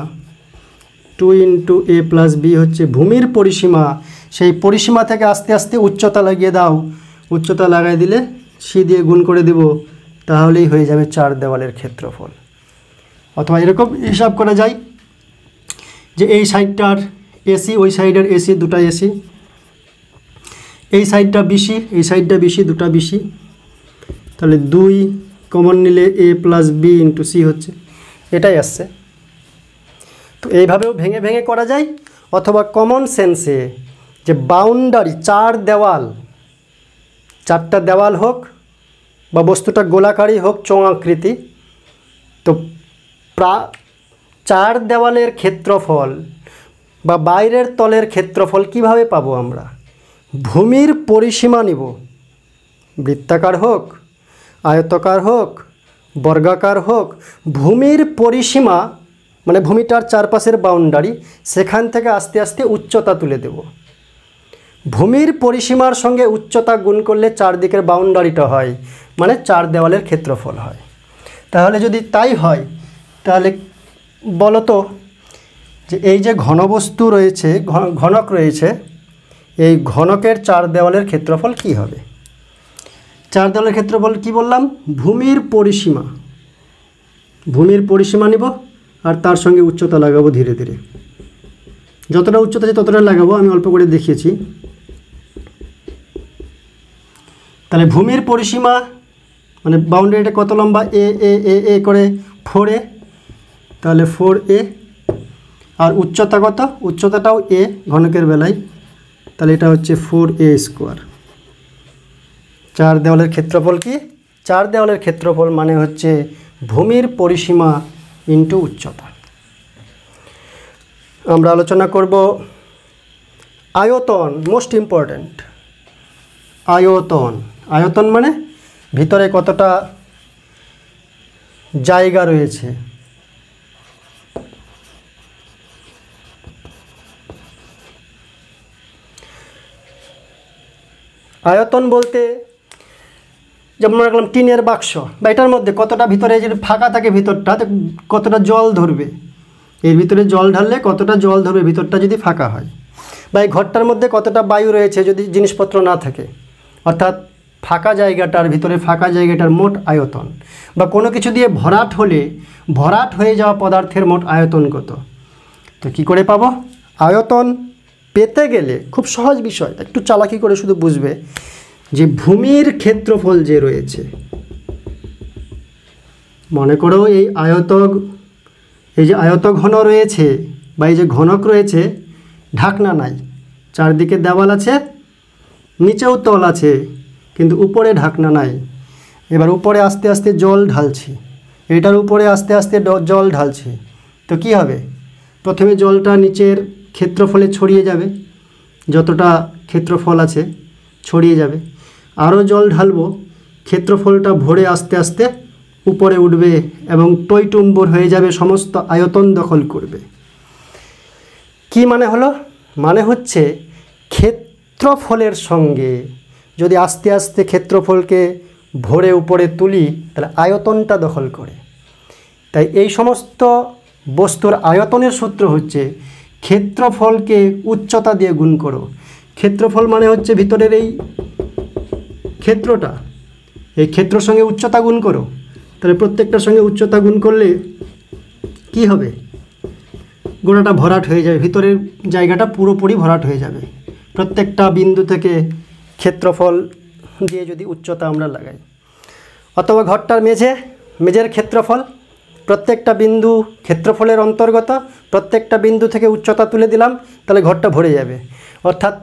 2 × a + b হচ্ছে ভূমির পরিসীমা। সেই পরিসীমা থেকে আস্তে আস্তে উচ্চতা লাগিয়ে দাও, উচ্চতা লাগাই দিলে সি দিয়ে গুণ করে দেব, তাহলেই হয়ে যাবে চার দেওয়ালের ক্ষেত্রফল। অথবা এরকম হিসাব করা যায় যে এই সাইডটার এসি, ওই সাইডের এসি, দুটা এসি, এই সাইডটা বিসি, এই সাইডটা বিসি, দুটা বিসি, তাহলে 2 কমন নিলে a + b × c হচ্ছে, এটাই আসছে। তো এইভাবেও ভেঙে ভেঙে করা যায়, অথবা কমন সেন্সে যে বাউন্ডারি, চারটা দেওয়াল হোক বা বস্তুটা গোলাকারই হোক, চৌআকৃতি, তো চার দেওয়ালের ক্ষেত্রফল বা বাইরের তলের ক্ষেত্রফল কিভাবে পাবো আমরা? ভূমির পরিসীমা নিব, বৃত্তাকার হোক, আয়তাকার হোক, বর্গাকার হোক, ভূমির পরিসীমা মানে ভূমিটার চারপাশের বাউন্ডারি, সেখান থেকে আস্তে আস্তে উচ্চতা তুলে দেব। ভূমির পরিসীমার সঙ্গে উচ্চতা গুণ করলে চারদিকের বাউন্ডারিটা হয়, মানে চার দেওয়ালের ক্ষেত্রফল হয়। তাহলে যদি তাই হয় তাহলে বলো তো যে এই যে ঘনবস্তু রয়েছে, ঘনক রয়েছে, এই ঘনকের চার দেওয়ালের ক্ষেত্রফল কি হবে? চার দেওয়ালের ক্ষেত্রফল কি বললাম? ভূমির পরিসীমা নিব আর তার সঙ্গে উচ্চতা লাগাবো ধীরে ধীরে, যতটা উচ্চতা আছে ততটা লাগাবো, আমি অল্প করে দেখিয়েছি। তাহলে ভূমির পরিসীমা মানে বাউন্ডারিটা কত লম্বা? এ এ এ এ করে 4a, তাহলে 4a, আর উচ্চতা কত? উচ্চতাটাও a ঘনকের বেলায়, তাহলে এটা হচ্ছে 4a²। চার দেওয়ালের ক্ষেত্রফল কি? চার দেওয়ালের ক্ষেত্রফল মানে হচ্ছে ভূমির পরিসীমা ইন্টু উচ্চতা। আমরা আলোচনা করব আয়তন, মোস্ট ইম্পর্ট্যান্ট। আয়তন মানে ভিতরে কতটা জায়গা রয়েছে। আয়তন বলতে যেমন রাখলাম টিনের বাক্স, বা এটার মধ্যে কতটা ভিতরে যে ফাঁকা থাকে, ভিতরটা কতটা জল ধরবে, এর ভিতরে জল ঢাললে কতটা জল ধরবে ভিতরটা যদি ফাঁকা হয়, বা এই ঘরটার মধ্যে কতটা বায়ু রয়েছে যদি জিনিসপত্র না থাকে, অর্থাৎ ফাঁকা জায়গাটার ভিতরে ফাঁকা জায়গাটার মোট আয়তন, বা কোনো কিছু দিয়ে ভরাট হলে ভরাট হয়ে যাওয়া পদার্থের মোট আয়তন কত। তো কি করে পাবো আয়তন? পেতে গেলে খুব সহজ বিষয়, একটু চালাকি করে শুধু বুঝবে যে ভূমির ক্ষেত্রফল যে রয়েছে, মনে করো এই যে আয়তঘন রয়েছে বা এই যে ঘনক রয়েছে, ঢাকনা নাই, চারদিকে দেওয়াল আছে, নিচেও তল আছে, কিন্তু উপরে ঢাকনা নাই। এবার উপরে আস্তে আস্তে জল ঢালছি, এটার উপরে আস্তে আস্তে জল ঢালছি, তো কি হবে? প্রথমে জলটা নিচের ক্ষেত্রফলে ছড়িয়ে যাবে, যতটা ক্ষেত্রফল আছে ছড়িয়ে যাবে, আরও জল ঢালবো, ক্ষেত্রফলটা ভরে আস্তে আস্তে উপরে উঠবে এবং টইটুম্বর হয়ে যাবে, সমস্ত আয়তন দখল করবে। কি মানে হলো? মানে হচ্ছে ক্ষেত্রফলের সঙ্গে যদি আস্তে আস্তে ক্ষেত্রফলকে ভরে উপরে তুলি তাহলে আয়তনটা দখল করে। তাই এই সমস্ত বস্তুর আয়তনের সূত্র হচ্ছে ক্ষেত্রফলকে উচ্চতা দিয়ে গুণ করো। ক্ষেত্রফল মানে হচ্ছে ভিতরের এই ক্ষেত্রটা, এই ক্ষেত্রের সঙ্গে উচ্চতা গুণ করো, তাহলে প্রত্যেকটার সঙ্গে উচ্চতা গুণ করলে কি হবে? গোড়াটা ভরাট হয়ে যাবে, ভিতরের জায়গাটা পুরোপুরি ভরাট হয়ে যাবে। প্রত্যেকটা বিন্দু থেকে ক্ষেত্রফল দিয়ে যদি উচ্চতা আমরা লাগাই, অথবা ঘরটার মেঝের ক্ষেত্রফল, প্রত্যেকটা বিন্দু ক্ষেত্রফলের অন্তর্গত, প্রত্যেকটা বিন্দু থেকে উচ্চতা তুলে দিলাম, তাহলে ঘরটা ভরে যাবে। অর্থাৎ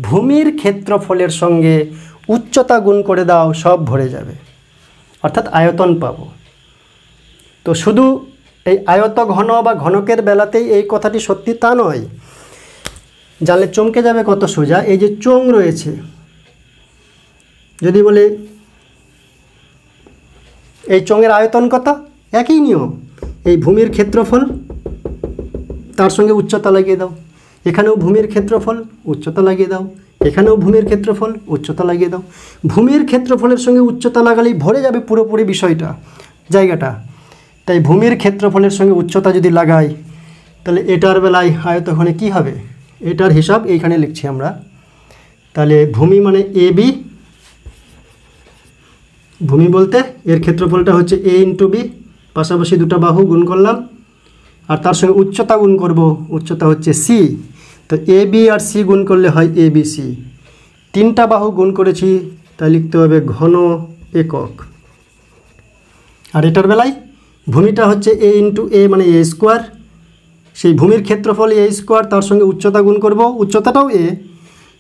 ভূমির ক্ষেত্রফলের সঙ্গে উচ্চতা গুণ করে দাও, সব ভরে যাবে, অর্থাৎ আয়তন পাবো। তো শুধু এই আয়ত ঘন বা ঘনকের বেলাতেই এই কথাটি সত্যি তা নয়, জানলে চমকে যাবে কত সোজা। এই যে চোঙ রয়েছে, যদি বলে এই চোঙের আয়তন কত, একই নিয়ম, এই ভূমির ক্ষেত্রফল তার সঙ্গে উচ্চতা লাগিয়ে দাও, এখানেও ভূমির ক্ষেত্রফল উচ্চতা লাগিয়ে দাও, এখানেও ভূমির ক্ষেত্রফল উচ্চতা লাগিয়ে দাও। ভূমির ক্ষেত্রফলের সঙ্গে উচ্চতা লাগালেই ভরে যাবে পুরোপুরি বিষয়টা, জায়গাটা। তাই ভূমির ক্ষেত্রফলের সঙ্গে উচ্চতা যদি লাগাই, তাহলে এটার বেলায় আয়তঘনে কি হবে, এটার হিসাব এইখানে লিখছি আমরা। তাহলে ভূমি মানে এ বি, ভূমি বলতে এর ক্ষেত্রফলটা হচ্ছে এ ইন্টু বি, পাশাপাশি দুটো বাহু গুণ করলাম, আর তার সঙ্গে উচ্চতা গুণ করব, উচ্চতা হচ্ছে সি। তো এ বি আর সি গুণ করলে হয় এ বি সি। তিনটা বাহু গুণ করেছি, তাই লিখতে হবে ঘন একক। আর এটার বেলায় ভূমিটা হচ্ছে এ ইন্টু এ মানে এ স্কোয়ার, সেই ভূমির ক্ষেত্রফল এ স্কোয়ার, তার সঙ্গে উচ্চতা গুণ করব, উচ্চতাটাও এ,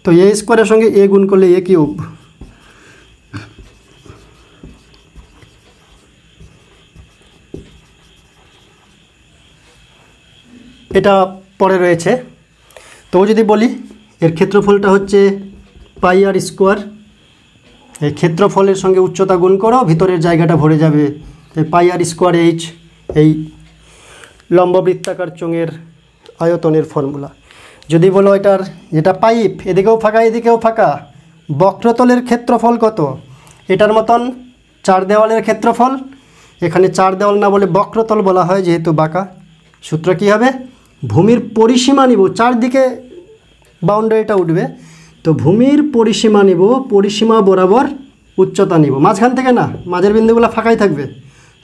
তো এ স্কোয়ারের সঙ্গে এ গুণ করলে এ কিউব। এটা পরে রয়েছে। তো যদি বলি এর ক্ষেত্রফলটা হচ্ছে পাই আর স্কোয়ার, এই ক্ষেত্রফলের সঙ্গে উচ্চতা গুণ করো, ভিতরের জায়গাটা ভরে যাবে, তাই পাই আর স্কোয়ার এইচ, এই লম্ববৃত্তাকার চোঙের আয়তনের ফর্মুলা। যদি বলো এটার যেটা পাইপ, এদিকেও ফাঁকা এদিকেও ফাঁকা, বক্রতলের ক্ষেত্রফল কত, এটার মতন 4 দেওয়ালের ক্ষেত্রফল, এখানে 4 দেওয়াল না বলে বক্রতল বলা হয় যেহেতু বাঁকা। সূত্র কী হবে, ভূমির পরিসীমা নিব, চারদিকে বাউন্ডারিটা উঠবে, তো ভূমির পরিসীমা নিব, পরিসীমা বরাবর উচ্চতা নিব, মাঝখান থেকে না, মাঝের বিন্দুগুলো ফাঁকাই থাকবে,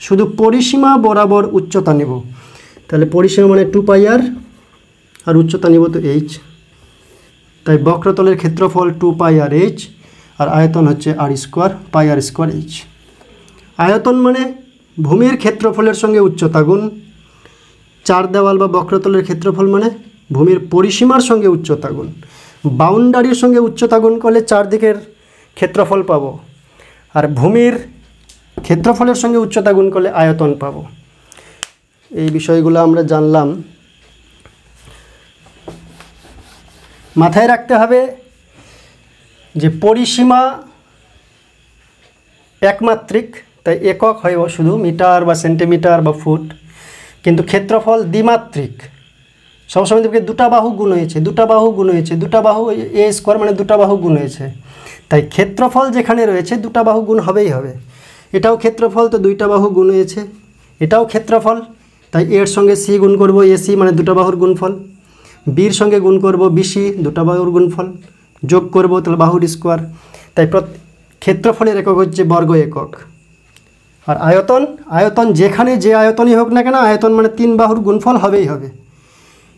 শুধু পরিসীমা বরাবর উচ্চতা নিব। তাহলে পরিসীমা মানে 2 পাই আর উচ্চতা নিব তো এইচ, তাই বক্রতলের ক্ষেত্রফল 2 পাই আর এইচ, আর আয়তন হচ্ছে আর স্কোয়ার, পাই আর স্কোয়ার এইচ। আয়তন মানে ভূমির ক্ষেত্রফলের সঙ্গে উচ্চতা গুণ, 4 দেওয়াল বা বক্রতলের ক্ষেত্রফল মানে ভূমির পরিসীমার সঙ্গে উচ্চতা গুণ, বাউন্ডারির সঙ্গে উচ্চতা গুণ করলে চারদিকের ক্ষেত্রফল পাবো, আর ভূমির ক্ষেত্রফলের সঙ্গে উচ্চতা গুণ করলে আয়তন পাবো। এই বিষয়গুলো আমরা জানলাম। মাথায় রাখতে হবে যে পরিসীমা একমাত্রিক, তাই একক হয় শুধু মিটার বা সেন্টিমিটার বা ফুট, কিন্তু ক্ষেত্রফল দ্বিমাত্রিক, সবসময় দেখবে দুটা বাহু গুণ হয়েছে, দুটা বাহু গুণ হয়েছে, দুটা বাহু এ স্কোয়ার মানে দুটা বাহু গুণ হয়েছে, তাই ক্ষেত্রফল যেখানে রয়েছে দুটা বাহু গুণ হবেই হবে। এটাও ক্ষেত্রফল, তো দুইটা বাহু গুণ হয়েছে, এটাও ক্ষেত্রফল, তাই এর সঙ্গে সি গুণ করব, এসি মানে দুটা বাহুর গুণফল, বির সঙ্গে গুণ করব বিসি, দুটা বাহুর গুণফল, যোগ করব তাহলে বাহুর স্কোয়ার। তাই ক্ষেত্রফলের একক হচ্ছে বর্গ একক। আর আয়তন যেখানে যে আয়তনই হোক না কেন, আয়তন মানে 3 বাহুর গুণফল হবেই হবে।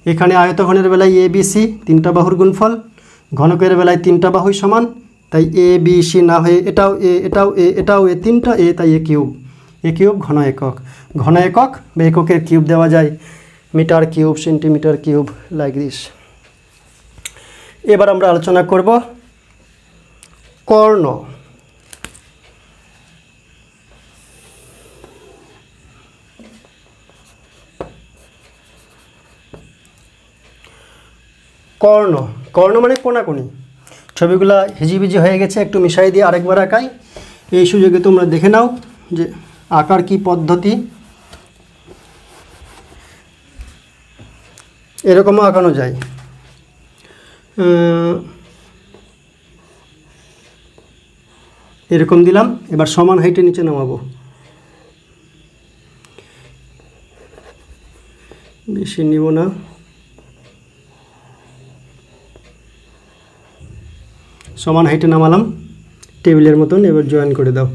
এখানে আয়তঘনের বেলায় এ বি সি 3টা বাহুর গুণফল, ঘনকের বেলায় 3টা বাহুই সমান, তাই এ বি সি না হয়ে এটাও এ, এটাও এ, এটাও এ, 3টা এ, তাই এ কিউব ঘন একক। ঘন একক বা এককের কিউব দেওয়া যায় metre cube, centimetre cube, like this. এবার আমরা আলোচনা করব কর্ণ। কর্ণ মানে কোনাকুনি। ছবিগুলো হিজিবিজি হয়ে গেছে, একটু মিশাই দিয়ে আরেকবার আঁকাই। এই সুযোগে তোমরা দেখে নাও যে আঁকার কি পদ্ধতি। এরকমও আঁকানো যায়। এরকম দিলাম, এবার সমান হাইটে নিচে নামাবো, বেশি নিব না। সমান হাইটে নামালাম টেবিলের মতন, এবার জয়েন করে দাও।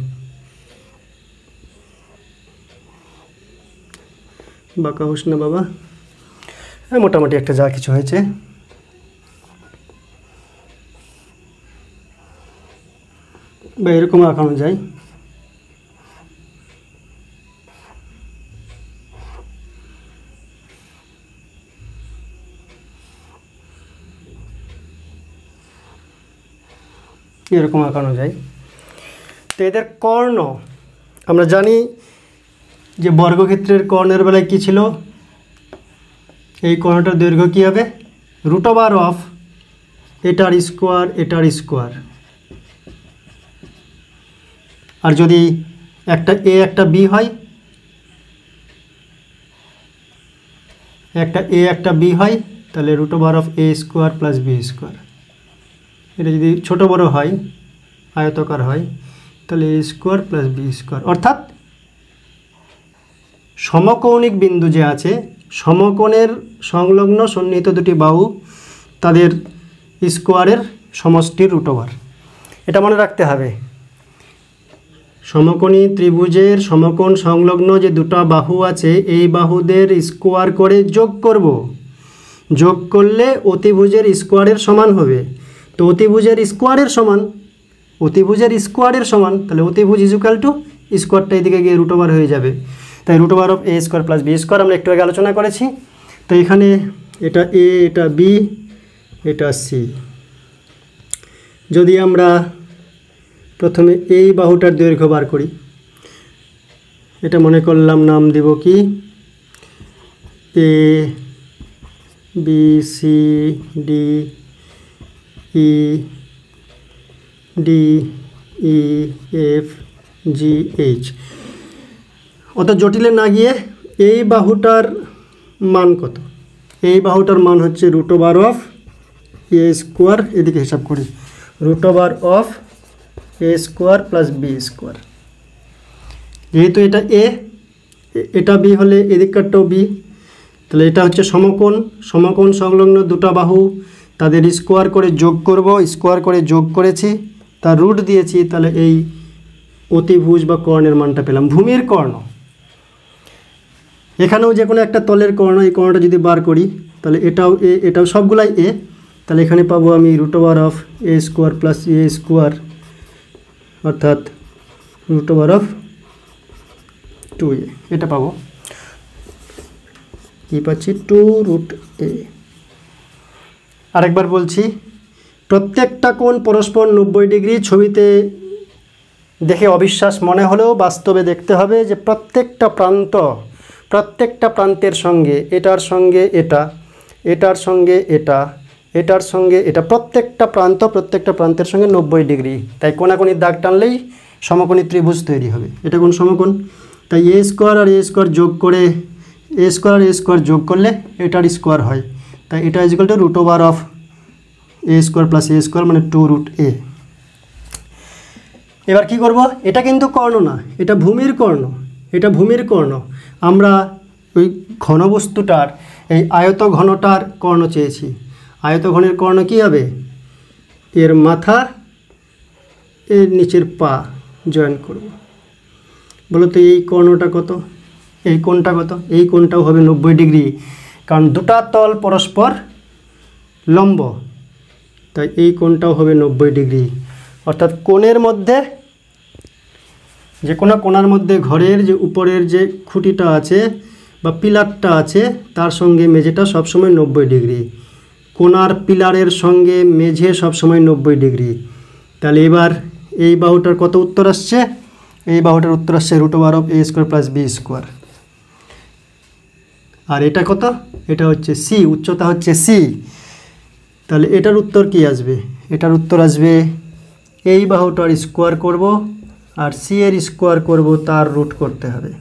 বাঁকা হোস না বাবা, হ্যাঁ মোটামুটি একটা যা কিছু হয়েছে। বা এরকম আঁকানো যায়। এরকম আঁকানো যায়। তো এদের কর্ণ আমরা জানি যে বর্গক্ষেত্রের কর্ণের বেলায় কী ছিল, এই কর্ণটার দৈর্ঘ্য কী হবে, রুট ওভার অফ এটার স্কোয়ার এটার স্কোয়ার। আর যদি একটা এ একটা বি হয়, একটা এ একটা বি হয়, তাহলে root over of A square plus B square. এটা যদি ছোট বড় হয়, আয়তাকার হয়, তাহলে A square plus B square. অর্থাৎ সমকৌণিক বিন্দু যে আছে, সমকোণের সংলগ্ন সন্নিহিত দুটি বাহু, তাদের স্কোয়ারের সমষ্টির রুট ওভার। এটা মনে রাখতে হবে। সমকোণী ত্রিভুজের সমকোণ সংলগ্ন যে দুটো বাহু আছে, এই বাহুদের স্কোয়ার করে যোগ করব। যোগ করলে অতিভুজের স্কোয়ারের সমান হবে। তো অতিভুজের স্কোয়ারের সমান, অতিভুজের স্কোয়ারের সমান, তাহলে অতিভুজ ইজুকাল টু স্কোয়ারটা এদিকে গিয়ে রুট ওভার হয়ে যাবে। তাই root over of A square plus B square আমরা একটু আগে আলোচনা করেছি। তো এখানে এটা এ, এটা বি, এটা সি। যদি আমরা প্রথমে এই বাহুটার দৈর্ঘ্য বার করি, এটা মনে করলাম নাম দেব কি A B C D E D E F G H. অত জটিলে না গিয়ে এই বাহুটার মান কত, এই বাহুটার মান হচ্ছে root over of A square, এদিকে হিসাব করি, root over of A square plus B square. যেহেতু এটা এ, এটা বি হলে এদিকটাও বি, তাহলে এটা হচ্ছে সমকোণ, সমকোণ সংলগ্ন দুটো বাহু, তাদের স্কোয়ার করে যোগ করব। স্কোয়ার করে যোগ করেছি, তার রুট দিয়েছি, তাহলে এই অতিভুজ বা কর্ণের মানটা পেলাম। ভূমির কর্ণ, এখানেও যে কোনো একটা তলের কর্ণ, এই কর্ণটা যদি বার করি, তাহলে এটাও এ, এটাও সবগুলাই এ, তাহলে এখানে পাবো আমি root over of A square plus A square, অর্থাৎ রুট ওভার অফ 2a, এটা পাবো। কি পাচ্ছি, 2 রুট এ। আরেকবার বলছি, প্রত্যেকটা কোণ পরস্পর 90 ডিগ্রি। ছবিতে দেখে অবিশ্বাস মনে হলেও বাস্তবে দেখতে হবে যে প্রত্যেকটা প্রান্তের সঙ্গে, এটার সঙ্গে এটা, এটার সঙ্গে এটা, এটার সঙ্গে এটা, প্রত্যেকটা প্রান্তের সঙ্গে 90 ডিগ্রি। তাই কোণাকোণির দাগ টানলেই সমকোণী ত্রিভুজ তৈরি হবে। এটা কোন সমকোণ? তাই এ স্কোয়ার আর এ স্কোয়ার যোগ করে, এ স্কোয়ার আর এ স্কোয়ার যোগ করলে এটার স্কোয়ার হয়। তাই এটা is equal to root over of A square plus A square, মানে 2 রুট এ। এবার কি করব, এটা কিন্তু কর্ণ না, এটা ভূমির কর্ণ, এটা ভূমির কর্ণ। আমরা ওই ঘনবস্তুটার, এই আয়ত ঘনটার কর্ণ চেয়েছি। আয়ত ঘনের কর্ণ কী হবে, এর মাথা এর নিচের পা জয়েন করব। বলো তো এই কর্ণটা কত, এই কোণটা কত? এই কোণটাও হবে 90 ডিগ্রি, কারণ দুটা তল পরস্পর লম্ব, তাই এই কোণটাও হবে 90 ডিগ্রি। অর্থাৎ কোণের মধ্যে, যে কোনো কোণার মধ্যে ঘরের যে উপরের যে খুঁটিটা আছে বা পিলারটা আছে, তার সঙ্গে মেঝেটা সবসময় 90 ডিগ্রি। কোণার পিলারের সঙ্গে মেঝে সবসময় 90 ডিগ্রি। তাহলে এবার এই বাহুটার কত উত্তর আসছে? এই বাহুটার উত্তর আসছে root over of A square plus B square. আর এটা কত? এটা হচ্ছে সি, উচ্চতা হচ্ছে সি। তাহলে এটার উত্তর কি আসবে? এটার উত্তর আসবে এই বাহুটার স্কোয়ার করব আর সি এর স্কোয়ার করব, তার রুট করতে হবে।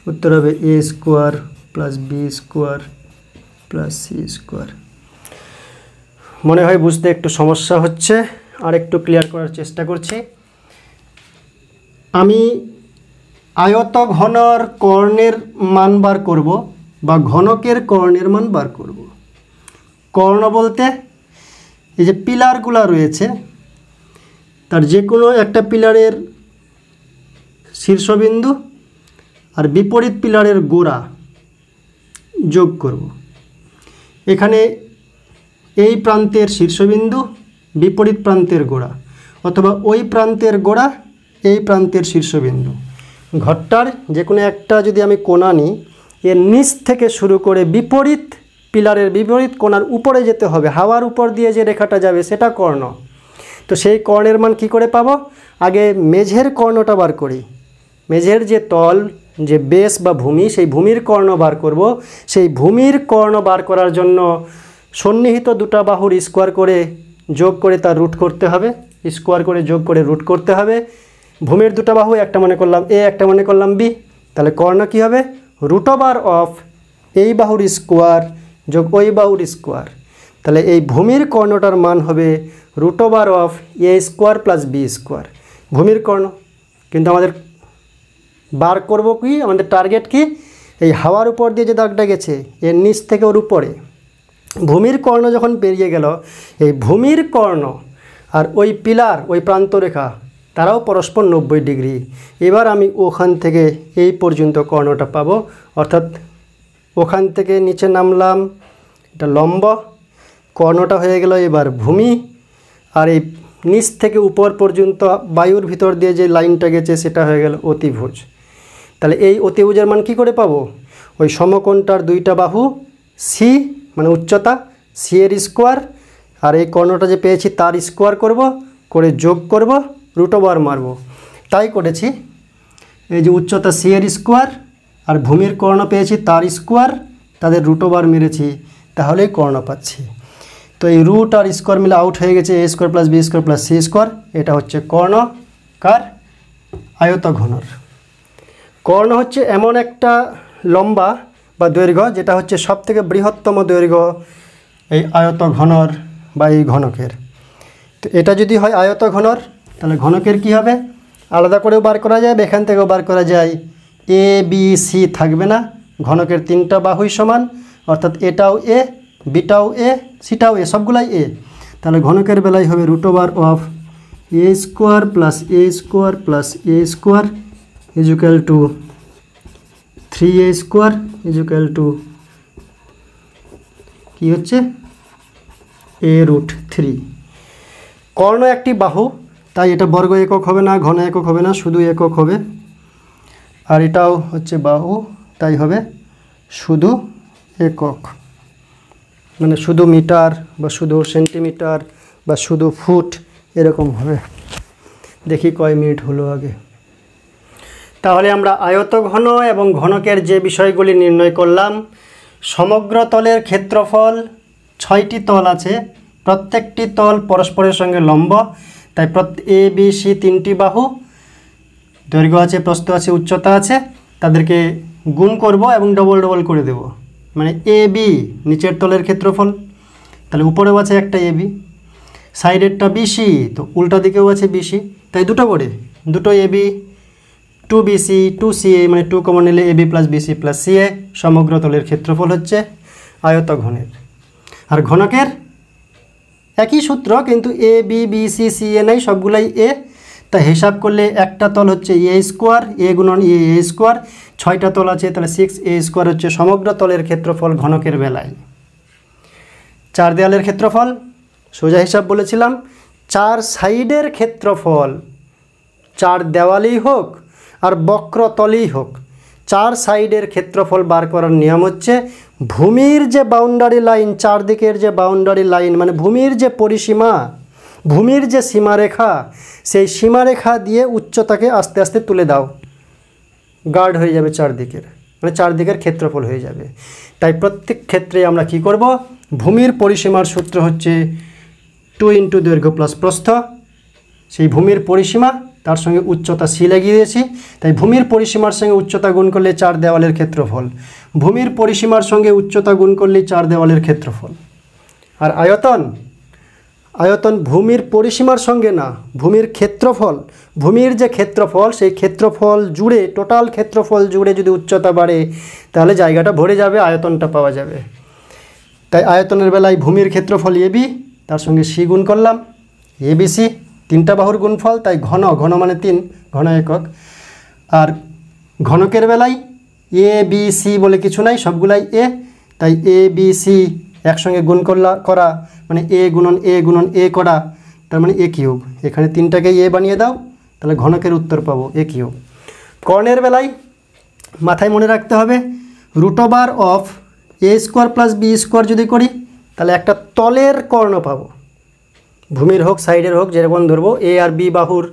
উত্তর হবে A square plus B square plus C square. মনে হয় বুঝতে একটু সমস্যা হচ্ছে, আর একটু ক্লিয়ার করার চেষ্টা করছি। আমি আয়ত ঘনর কর্ণের মান বার করব বা ঘনকের কর্ণের মান বার করব। কর্ণ বলতে এই যে পিলারগুলো রয়েছে, তার যে কোনো একটা পিলারের শীর্ষবিন্দু আর বিপরীত পিলারের গোড়া যোগ করব। এখানে এই প্রান্তের শীর্ষবিন্দু, বিপরীত প্রান্তের গোড়া, অথবা ওই প্রান্তের গোড়া এই প্রান্তের শীর্ষবিন্দু। ঘরটার যে কোনো একটা যদি আমি কোণা নিই, এর নিচ থেকে শুরু করে বিপরীত পিলারের বিপরীত কোণার উপরে যেতে হবে, হাওয়ার উপর দিয়ে যে রেখাটা যাবে সেটা কর্ণ। তো সেই কর্ণের মান কি করে পাবো? আগে মেঝের কর্ণটা বার করি। মেঝের যে তল, যে বেস বা ভূমি, সেই ভূমির কর্ণ বার করব। সেই ভূমির কর্ণ বার করার জন্য সন্নিহিত দুটা বাহুর স্কোয়ার করে যোগ করে তার রুট করতে হবে, স্কোয়ার করে যোগ করে রুট করতে হবে। ভূমির দুটা বাহু, একটা মনে করলাম এ, একটা মনে করলাম বি, তাহলে কর্ণ কী হবে? রুট ওভার অফ এই বাহুর স্কোয়ার যোগ ওই বাহুর স্কোয়ার। তাহলে এই ভূমির কর্ণটার মান হবে root over of A square plus B square, ভূমির কর্ণ। কিন্তু আমাদের বার করব কি, আমাদের টার্গেট কি? এই হাওয়ার উপর দিয়ে যে দাগটা গেছে এর নিচ থেকে ওর উপরে ভূমির কর্ণ যখন পেরিয়ে গেল, এই ভূমির কর্ণ আর ওই পিলার, ওই প্রান্তরেখা, তারাও পরস্পর 90 ডিগ্রি। এবার আমি ওখান থেকে এই পর্যন্ত কর্ণটা পাবো, অর্থাৎ ওখান থেকে নিচে নামলাম, এটা লম্ব, কর্ণটা হয়ে গেল এবার ভূমি, আর এই নিচ থেকে উপর পর্যন্ত বায়ুর ভিতর দিয়ে যে লাইনটা গেছে সেটা হয়ে গেল অতিভুজ। তাহলে এই অতিভুজের মান কী করে পাবো? ওই সমকোণটার দুইটা বাহু সি মানে উচ্চতা, সি এর স্কোয়ার, আর এই কর্ণটা যে পেয়েছি তার স্কোয়ার করব, করে যোগ করব, রুট ওভার মারব। তাই করেছি। এই যে উচ্চতা সি এর স্কোয়ার আর ভূমির কর্ণ পেয়েছি তার স্কোয়ার, তাদের রুট ওভার মেরেছি, তাহলেই কর্ণ পাচ্ছি। তো এই রুট আর স্কোয়ার মিলে আউট হয়ে গেছে, A square plus B square plus C square. এটা হচ্ছে কর্ণ কার? আয়তঘনর। কর্ণ হচ্ছে এমন একটা লম্বা বা দৈর্ঘ্য যেটা হচ্ছে সবথেকে বৃহত্তম দৈর্ঘ্য এই আয়তঘনর বা এই ঘনকের। তো এটা যদি হয় আয়তঘনর, তাহলে ঘনকের কি হবে? আলাদা করেও বার করা যায়, এখান থেকেও বার করা যায়। এ বি সি থাকবে না, ঘনকের তিনটা বাহুই সমান, অর্থাৎ এটাও এ, বিটাও এ, সিটাও এ, সবগুলাই এ। তাহলে ঘনকের বেলায় হবে root over of A square plus A square plus A square is equal to 3a square is equal to কী হচ্ছে? A root 3। কর্ণ একটি বাহু, তাই এটা বর্গ একক হবে না, ঘন একক হবে না, শুধু একক হবে। আর এটাও হচ্ছে বাহু, তাই হবে শুধু একক, মানে শুধু মিটার বা শুধু সেন্টিমিটার বা শুধু ফুট এরকম হবে। দেখি কয় মিনিট হলো আগে। তাহলে আমরা আয়তঘন এবং ঘনকের যে বিষয়গুলি নির্ণয় করলাম, সমগ্র তলের ক্ষেত্রফল 6টি তল আছে, প্রত্যেকটি তল পরস্পরের সঙ্গে লম্ব, তাই এ বি সি 3টি বাহু, দৈর্ঘ্য আছে, প্রস্থ আছে, উচ্চতা আছে, তাদেরকে গুণ করব এবং ডবল ডবল করে দেব। মানে এ বি নিচের তলের ক্ষেত্রফল, তাহলে উপরেও আছে একটা এ বি, সাইডেরটা বিসি, তো উল্টা দিকেও আছে বিসি, তাই দুটো করে, দুটো এ বি 2BC 2CA, মানে 2 কমন নিলে AB plus BC plus CA, সমগ্র তলের ক্ষেত্রফল হচ্ছে আয়তঘনের। আর ঘনকের একই সূত্র, কিন্তু A B B C CA নাই, সবগুলাই A, তাই হিসাব করলে একটা তল হচ্ছে A স্কোয়ার, A গুণন A স্কোয়ার, 6টা তল আছে, তাহলে 6A স্কোয়ার হচ্ছে সমগ্র তলের ক্ষেত্রফল ঘনকের বেলায়। 4 দেয়ালের ক্ষেত্রফল সোজা হিসাব বলেছিলাম, 4 সাইডের ক্ষেত্রফল, 4 দেওয়ালেই হোক আর বক্রতলেই হোক, 4 সাইডের ক্ষেত্রফল বার করার নিয়ম হচ্ছে ভূমির যে বাউন্ডারি লাইন, চারদিকের যে বাউন্ডারি লাইন, মানে ভূমির যে পরিসীমা, ভূমির যে সীমারেখা, সেই সীমারেখা দিয়ে উচ্চতাকে আস্তে আস্তে তুলে দাও, গার্ড হয়ে যাবে চারদিকের, মানে চারদিকের ক্ষেত্রফল হয়ে যাবে। তাই প্রত্যেক ক্ষেত্রে আমরা কি করব? ভূমির পরিসীমার সূত্র হচ্ছে 2 ইন্টু দৈর্ঘ্য প্লাস প্রস্থ, সেই ভূমির পরিসীমা তার সঙ্গে উচ্চতা সি লাগিয়ে দিয়েছি, তাই ভূমির পরিসীমার সঙ্গে উচ্চতা গুণ করলে 4 দেওয়ালের ক্ষেত্রফল, ভূমির পরিসীমার সঙ্গে উচ্চতা গুণ করলে 4 দেওয়ালের ক্ষেত্রফল। আর আয়তন, আয়তন ভূমির পরিসীমার সঙ্গে না, ভূমির ক্ষেত্রফল, ভূমির যে ক্ষেত্রফল সেই ক্ষেত্রফল জুড়ে, টোটাল ক্ষেত্রফল জুড়ে যদি উচ্চতা বাড়ে তাহলে জায়গাটা ভরে যাবে, আয়তনটা পাওয়া যাবে। তাই আয়তনের বেলায় ভূমির ক্ষেত্রফল এবি, তার সঙ্গে সি গুণ করলাম, এবিসি 3টা বাহুর গুণফল, তাই ঘন, ঘন মানে 3, ঘন একক। আর ঘনকের বেলায় এ বি সি বলে কিছু নাই, সবগুলাই এ, তাই এ বি সি একসঙ্গে গুণ করা মানে এ গুণন এ গুণন এ করা, তার মানে এ কিউব। এখানে 3টাকে এ বানিয়ে দাও, তাহলে ঘনকের উত্তর পাবো এ কিউব। কর্ণের বেলায় মাথায় মনে রাখতে হবে √(অফ a² + b² যদি করি তাহলে একটা তলের কর্ণ পাবো, ভূমির হোক সাইডের হোক, যেরকম ধরবো এ আর বি বাহুর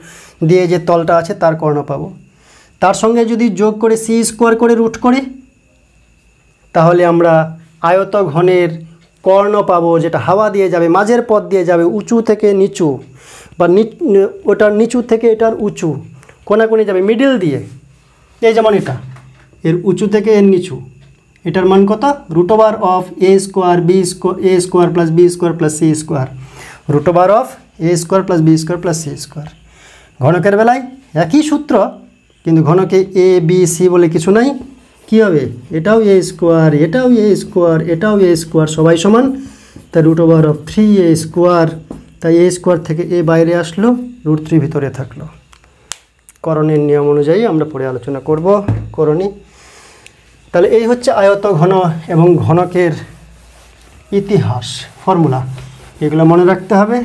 দিয়ে যে তলটা আছে তার কর্ণ পাবো। তার সঙ্গে যদি যোগ করে c² করে রুট করি তাহলে আমরা আয়ত ঘনের কর্ণ পাবো, যেটা হাওয়া দিয়ে যাবে, মাঝের পথ দিয়ে যাবে, উঁচু থেকে নিচু বা ওটার নিচু থেকে এটার উঁচু, কোনাকুনি যাবে মিডিল দিয়ে। এই যেমন এটা এর উঁচু থেকে এর নিচু, এটার মান কত? √(Of a² + b² + c², √(of a² + b² + c²। ঘনকের বেলায় একই সূত্র, কিন্তু ঘনকে এ বি সি বলে কিছু নাই। কী হবে? এটাও a², এটাও a², এটাও a², সবাই সমান, তাই √(অফ 3a², তাই a² থেকে এ বাইরে আসলো, √3 ভিতরে থাকলো। করণের নিয়ম অনুযায়ী আমরা পরে আলোচনা করব করণী। তাহলে এই হচ্ছে আয়ত ঘন এবং ঘনকের ইতিহাস, ফর্মুলা, এগুলো মনে রাখতে হবে।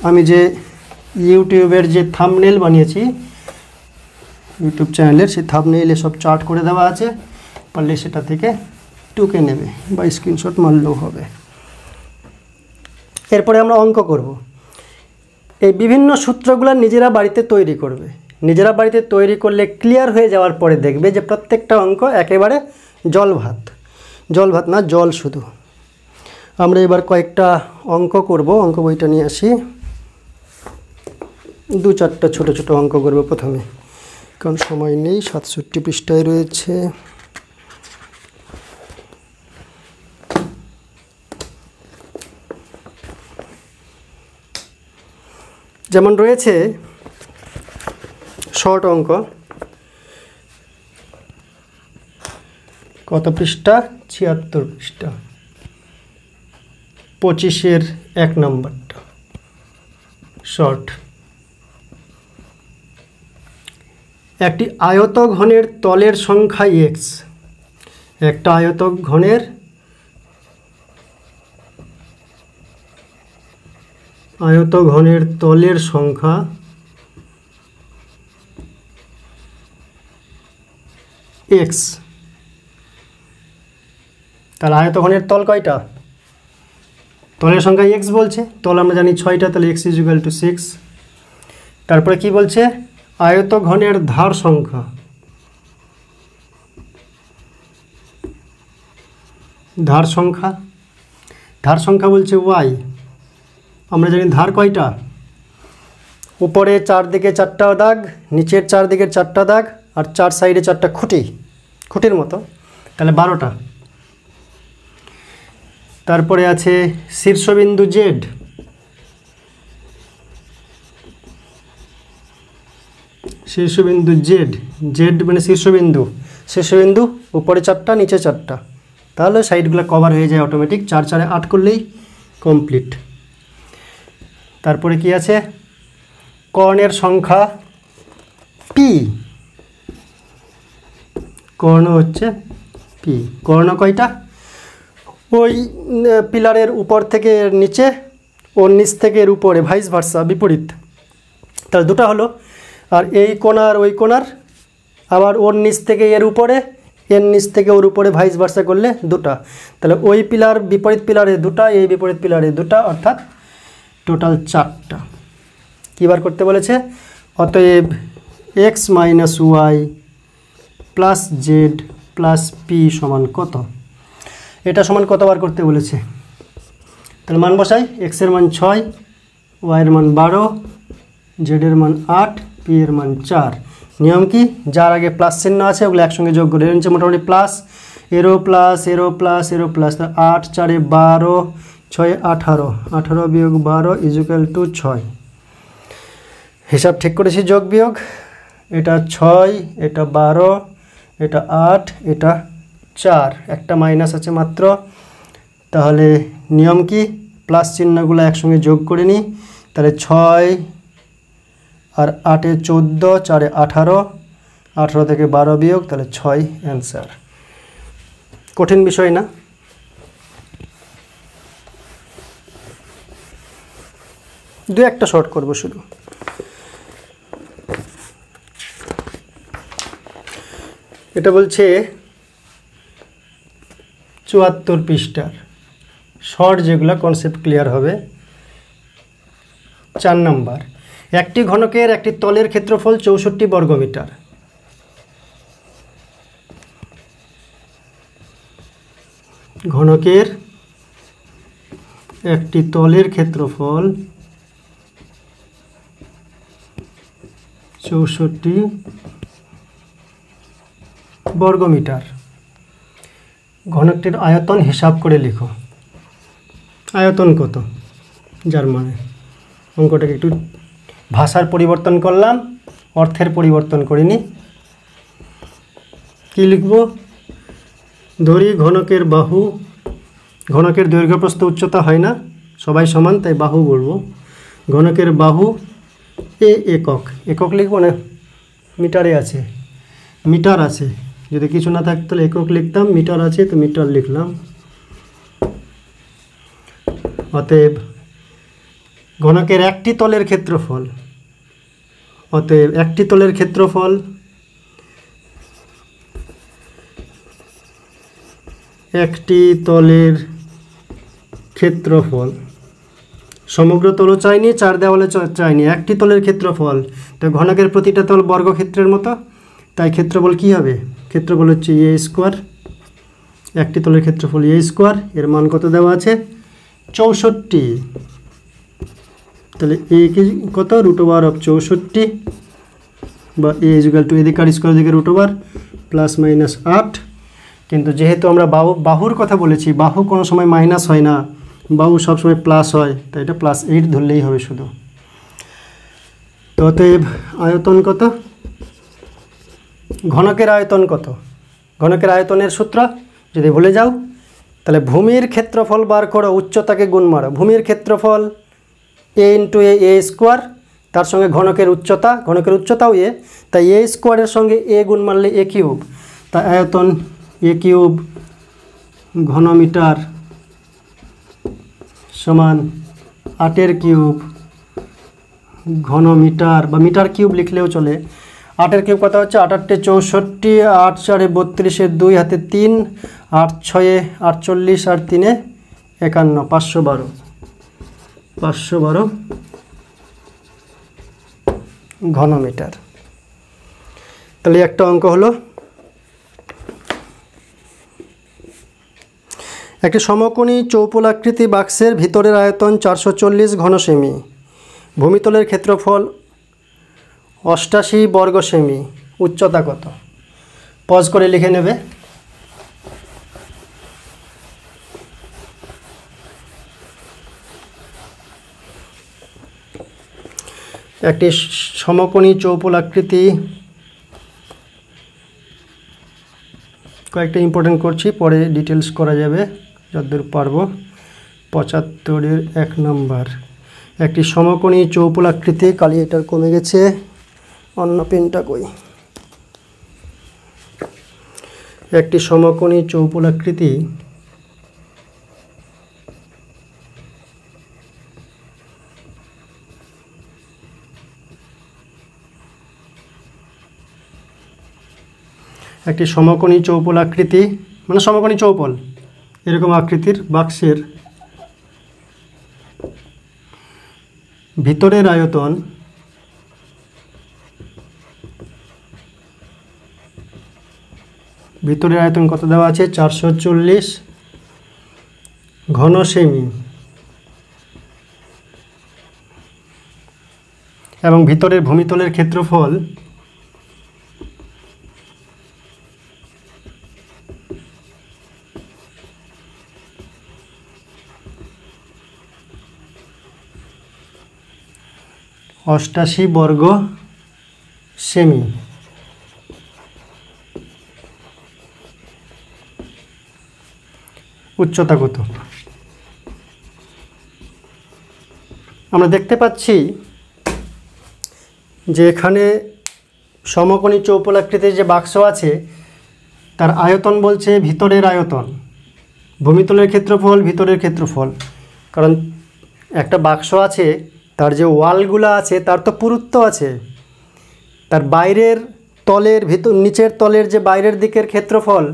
আমি যে ইউটিউবের যে থাম্বনেল বানিয়েছি ইউটিউব চ্যানেলের, সেই থাম্বনেইলে সব চার্ট করে দেওয়া আছে, পারলে সেটা থেকে টুকে নেবে বা স্ক্রিনশট মারলেও হবে। এরপরে আমরা অঙ্ক করব। এই বিভিন্ন সূত্রগুলো নিজেরা বাড়িতে তৈরি করবে। নিজেরা বাড়িতে তৈরি করলে ক্লিয়ার হয়ে যাওয়ার পরে দেখবে যে প্রত্যেকটা অঙ্ক একেবারে জল ভাত না, জল শুধু। আমরা এবার কয়েকটা অঙ্ক করব। অঙ্ক বইটা নিয়ে আসি, 2-4টা ছোট ছোট অঙ্ক করব প্রথমে, কারণ সময় নেই। 67 পৃষ্ঠায় রয়েছে। যেমন রয়েছে শর্ট অঙ্ক, কত পৃষ্ঠা? 76 পৃষ্ঠা, 25-এর 1 নম্বরটা শর্ট। একটি আয়ত ঘনের তলের সংখ্যা x, একটা আয়ত ঘনের তলের সংখ্যা x। তাহলে আয়তঘনের তল কয়টা? তলের সংখ্যা x বলছে, তল আমরা জানি 6টা, তাহলে x = 6। তারপরে কি বলছে? আয়তঘনের ধার সংখ্যা, ধার সংখ্যা বলছে y। আমরা জানি ধার কয়টা? উপরে 4 দিকে 4টা দাগ, নিচের 4 দিকের 4টা দাগ, আর 4 সাইডে 4টা খুঁটির মতো, তাহলে 12টা। তারপরে আছে শীর্ষবিন্দু z, মানে শীর্ষবিন্দু উপরে 4টা নিচে 4টা, তাহলে সাইডগুলো কভার হয়ে যায় অটোমেটিক। 4 4 8 করলেই কমপ্লিট। তারপরে কি আছে? কর্ণের সংখ্যা p, কর্ণ হচ্ছে p। কর্ণ কয়টা? ওই পিলারের উপর থেকে এর নিচে, ওর নিচ থেকে এর উপরে, ভাইস ভার্সা, বিপরীত, তাহলে 2টা হলো। আর এই কোণার ওই কোণার, আবার ওর নিচ থেকে এর উপরে, এর নিচ থেকে ওর উপরে, ভাইস ভার্সা করলে 2টা। তাহলে ওই পিলার বিপরীত পিলারে 2টা, এই বিপরীত পিলারে 2টা, অর্থাৎ টোটাল 4টা। কী বার করতে বলেছে? অতএব x - y + z + p সমান কত? এটা সমান কতবার করতে বলেছে? তাহলে মান বসাই। x এর মান 6, y এর মান 12, z এর মান 8, p এর মান 4। নিয়ম কি? যার আগে প্লাস চিহ্ন আছে ওগুলো একসঙ্গে যোগ করে, এর নিচে মোটামুটি প্লাস, এরো প্লাস, 8 4 12, 6 18, 18 - 12 = 6। হিসাব ঠিক করেছি, যোগ বিয়োগ। এটা 6, এটা 12, এটা 8, এটা 4, একটা মাইনাস আছে মাত্র। তাহলে নিয়ম কি? প্লাস চিহ্নগুলো একসঙ্গে যোগ করে নিই। তাহলে 6 আর 8 14, 4 18, 18 থেকে 12 বিয়োগ, তাহলে 6 অ্যান্সার। কঠিন বিষয় না। দু একটা শর্ট করব শুধু। এটা বলছে ৭৪ পৃষ্ঠার শর্ট, যেগুলো কনসেপ্ট ক্লিয়ার হবে। 4 নাম্বার, একটি ঘনকের একটি তলের ক্ষেত্রফল 64 বর্গমিটার। ঘনকের একটি তলের ক্ষেত্রফল 64 বর্গমিটার। ঘনকটির আয়তন হিসাব করে লিখো। আয়তন কত, যার মানে অঙ্কটাকে একটু ভাষার পরিবর্তন করলাম, অর্থের পরিবর্তন করিনি। কি লিখব? ধরি ঘনকের বাহু, ঘনকের দৈর্ঘ্য প্রস্থ উচ্চতা হয় না, সবাই সমান, তাই বাহু বলবো। ঘনকের বাহু এ একক, একক লিখব না, মিটারে আছে, মিটার আছে। যদি কিছু না থাকতো তাহলে একক লিখতাম, মিটার আছে তো মিটার লিখলাম। অতএব ঘনকের একটি তলের ক্ষেত্রফল, অতএব একটি তলের ক্ষেত্রফল একটি তলের ক্ষেত্রফল, সমগ্র তলও চাইনি, 4 দেওয়ালে চাইনি, একটি তলের ক্ষেত্রফল। তো ঘনকের প্রতিটা তল বর্গক্ষেত্রের মতো, তাই ক্ষেত্রফল কি হবে? ক্ষেত্রফল হচ্ছে এ স্কোয়ার, একটি তলের ক্ষেত্রফল এ স্কোয়ার। এর মান কত দেওয়া আছে? 64। তাহলে এ কি কত? √64, বা এ ইকুয়াল টু এদিকে আর স্কোয়ার দিকে √, +-8। কিন্তু যেহেতু আমরা বাহুর কথা বলেছি, বাহু কোনো সময় মাইনাস হয় না, বাহু সবসময় প্লাস হয়, তাই এটা +8 ধরলেই হবে শুধু। তো অতএব আয়তন কত? ঘনকের আয়তন কত? ঘনকের আয়তনের সূত্র যদি ভুলে যাও তাহলে ভূমির ক্ষেত্রফল বার করো, উচ্চতাকে গুণ মারো। ভূমির ক্ষেত্রফল a × a স্কোয়ার, তার সঙ্গে ঘনকের উচ্চতা, ঘনকের উচ্চতাও এ, তাই a স্কোয়ারের সঙ্গে a গুণ মারলে a কিউব, তাই আয়তন a কিউব ঘনমিটার সমান 8 কিউব ঘনমিটার, বা মিটার কিউব লিখলেও চলে। 8 কিউব কত হচ্ছে? 8 × 64, 8 × 4 = 32, 2 হাতে 3, 8 × 6 = 48, আর 3 × 51, 512, 512 ঘনমিটার। তাহলে একটা অঙ্ক হলো। একটি সমকোণী চৌপোলাকৃতি বাক্সের ভিতরের আয়তন 440 ঘন সেমি, ভূমিতলের ক্ষেত্রফল 88 বর্গ সেমি, উচ্চতা কত? পজ করে লিখে নেবে। একটি সমকোণী চৌপোলাকৃতি, কয়েকটা ইম্পর্টেন্ট করছি, পরে ডিটেলস করা যাবে যতদূর পারবো। 75-এর 1 নম্বর, একটি সমকোণী চৌপোলাকৃতি, কালি এটার কমে গেছে, অন্য পেনটা কই? একটি সমকোণী চৌপোলাকৃতি একটি সমকোণী চৌপোলাকৃতি মানে সমকোণী চৌপল, এরকম আকৃতির বাক্সের ভিতরের আয়তন কত দেওয়া আছে? 440 ঘন সেমি, এবং ভিতরের ভূমিতলের ক্ষেত্রফল 88 বর্গ সেমি। উচ্চতা কত? আমরা দেখতে পাচ্ছি যে এখানে সমকোণী চৌপোলাকৃতির যে বাক্স আছে তার আয়তন বলছে ভিতরের আয়তন, ভূমিতলের ক্ষেত্রফল ভিতরের ক্ষেত্রফল। কারণ একটা বাক্স আছে তার যে ওয়ালগুলো আছে তার তো পুরুত্ব আছে, তার বাইরের তলের নিচের তলের যে বাইরের দিকের ক্ষেত্রফল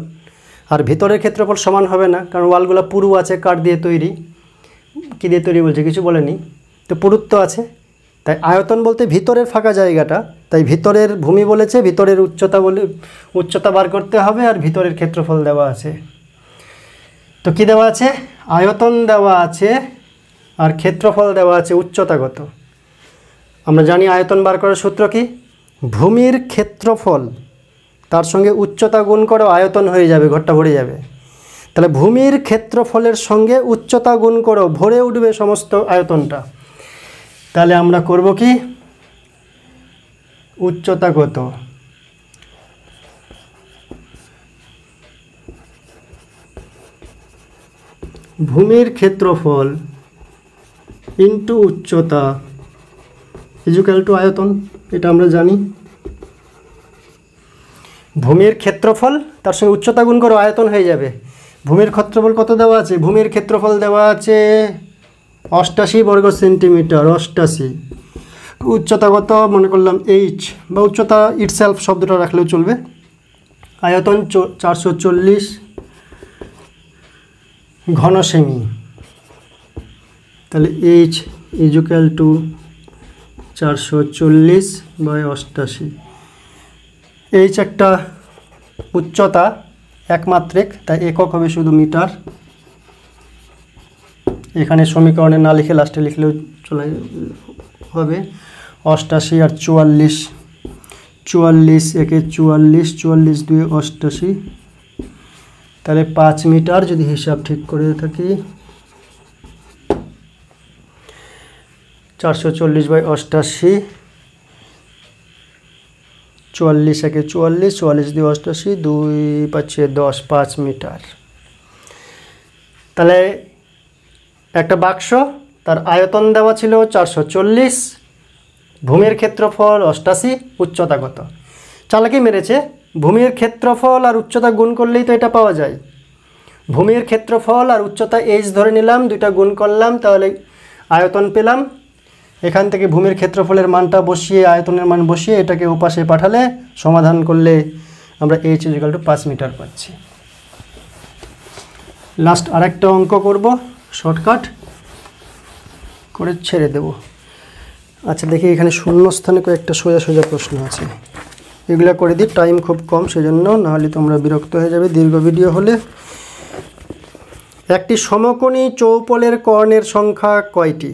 আর ভিতরের ক্ষেত্রফল সমান হবে না, কারণ ওয়ালগুলো পুরু আছে, কাঠ দিয়ে তৈরি। কী দিয়ে তৈরি বলছে কিছু বলেনি, তো পুরুত্ব আছে। তাই আয়তন বলতে ভিতরের ফাঁকা জায়গাটা, তাই ভিতরের ভূমি বলেছে, ভিতরের উচ্চতা বার করতে হবে, আর ভিতরের ক্ষেত্রফল দেওয়া আছে। তো কি দেওয়া আছে? আয়তন দেওয়া আছে আর ক্ষেত্রফল দেওয়া আছে উচ্চতা কত। আমরা জানি আয়তন বার করার সূত্র কি, ভূমির ক্ষেত্রফল তার সঙ্গে উচ্চতা গুণ করো, আয়তন হয়ে যাবে, ঘরটা ভরে যাবে। তাহলে ভূমির ক্ষেত্রফলের সঙ্গে উচ্চতা গুণ করো, ভরে উঠবে সমস্ত আয়তনটা। তাহলে আমরা করব কি, উচ্চতা কত, ভূমির ক্ষেত্রফল ইন্টু উচ্চতা ইকুয়াল টু আয়তন। এটা আমরা জানি। ভূমির ক্ষেত্রফল তার সঙ্গে উচ্চতা গুণ করো, আয়তন হয়ে যাবে। ভূমির ক্ষেত্রফল কত দেওয়া আছে? ভূমির ক্ষেত্রফল দেওয়া আছে 88 বর্গ সেন্টিমিটার, 88। উচ্চতা কত মনে করলাম এইচ, বা উচ্চতা ইটসেলফ শব্দটা রাখলেও চলবে। আয়তন 440 ঘন সেমি। তাহলে এইচ ইকুয়াল টু 440/88। এইচ একটা উচ্চতা একমাত্রিক, তাই একক হবে শুধু মিটার। এখানে সমীকরণে না লিখে লাস্টে লিখলেও চলে হবে। 88 আর 44, 44 একে 44, 44 দুয়ে 88, তাহলে 5 মিটার যদি হিসাব ঠিক করে থাকি। 440/88, 44 একে 44, 44 দিয়ে 88, 2 5 10, 5 মিটার। তাহলে একটা বাক্স, তার আয়তন দেওয়া ছিল 440, ভূমির ক্ষেত্রফল 88, উচ্চতা কত। চালাকি মেরেছে, ভূমির ক্ষেত্রফল আর উচ্চতা গুণ করলেই তো এটা পাওয়া যায়। ভূমির ক্ষেত্রফল আর উচ্চতা এইচ ধরে নিলাম, দুইটা গুণ করলাম, তাহলে আয়তন পেলাম। এখান থেকে ভূমির ক্ষেত্রফলের মানটা বসিয়ে, আয়তনের মান বসিয়ে এটাকে ওপাশে পাঠালে, সমাধান করলে আমরা এইচ ইকুয়াল টু 5 মিটার পাচ্ছি। লাস্ট আরেকটা অঙ্ক করব, শর্টকাট করে ছেড়ে দেব। আচ্ছা দেখি, এখানে শূন্যস্থানে কয়েকটা সোজা সোজা প্রশ্ন আছে, এগুলো করে দিই, টাইম খুব কম সেজন্য, নাহলে তোমরা বিরক্ত হয়ে যাবে দীর্ঘ ভিডিও হলে। একটি সমকোণী চৌপলের কর্ণের সংখ্যা কয়টি?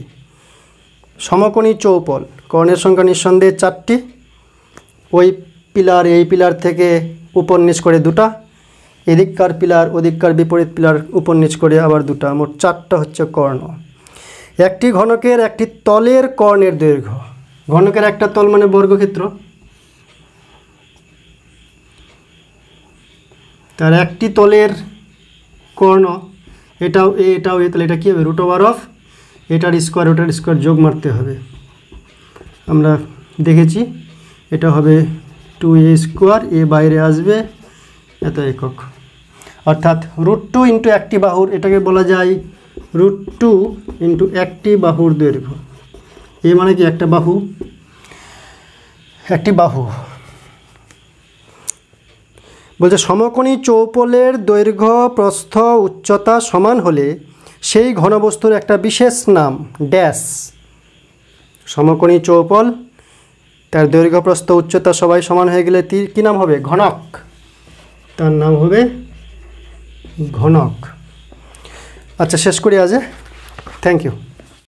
সমকোণী চৌপল, কর্ণের সংখ্যা নিঃসন্দেহে 4টি। ওই পিলার এই পিলার থেকে উপর নিচ করে 2টা, এদিককার পিলার ওদিককার বিপরীত পিলার উপর নিচ করে আবার 2টা, মোট 4টা হচ্ছে কর্ণ। একটি ঘনকের একটি তলের কর্ণের দৈর্ঘ্য, ঘনকের একটা তল মানে বর্গক্ষেত্র, তার একটি তলের কর্ণ, এটাও এটাও তাহলে এটা কী হবে? √, এটার স্কোয়ার ওটার স্কোয়ার যোগ মারতে হবে। আমরা দেখেছি এটা হবে 2a², এ বাইরে আসবে, এত একক, অর্থাৎ √2 ইন্টু একটি বাহুর, এটাকে বলা যায় √2 ইন্টু একটি বাহুর দৈর্ঘ্য। এ মানে কি? একটা বাহু, একটি বাহু। বলছে সমকোণী চৌপলের দৈর্ঘ্য প্রস্থ উচ্চতা সমান হলে সেই ঘনবস্তুর একটা বিশেষ নাম ড্যাশ। সমকোণী চৌপল, তার দৈর্ঘ্য প্রস্থ উচ্চতা সবাই সমান হয়ে গেলে কী নাম হবে? ঘনক। তার নাম হবে ঘনক। আচ্ছা শেষ করি আজ, থ্যাংক ইউ।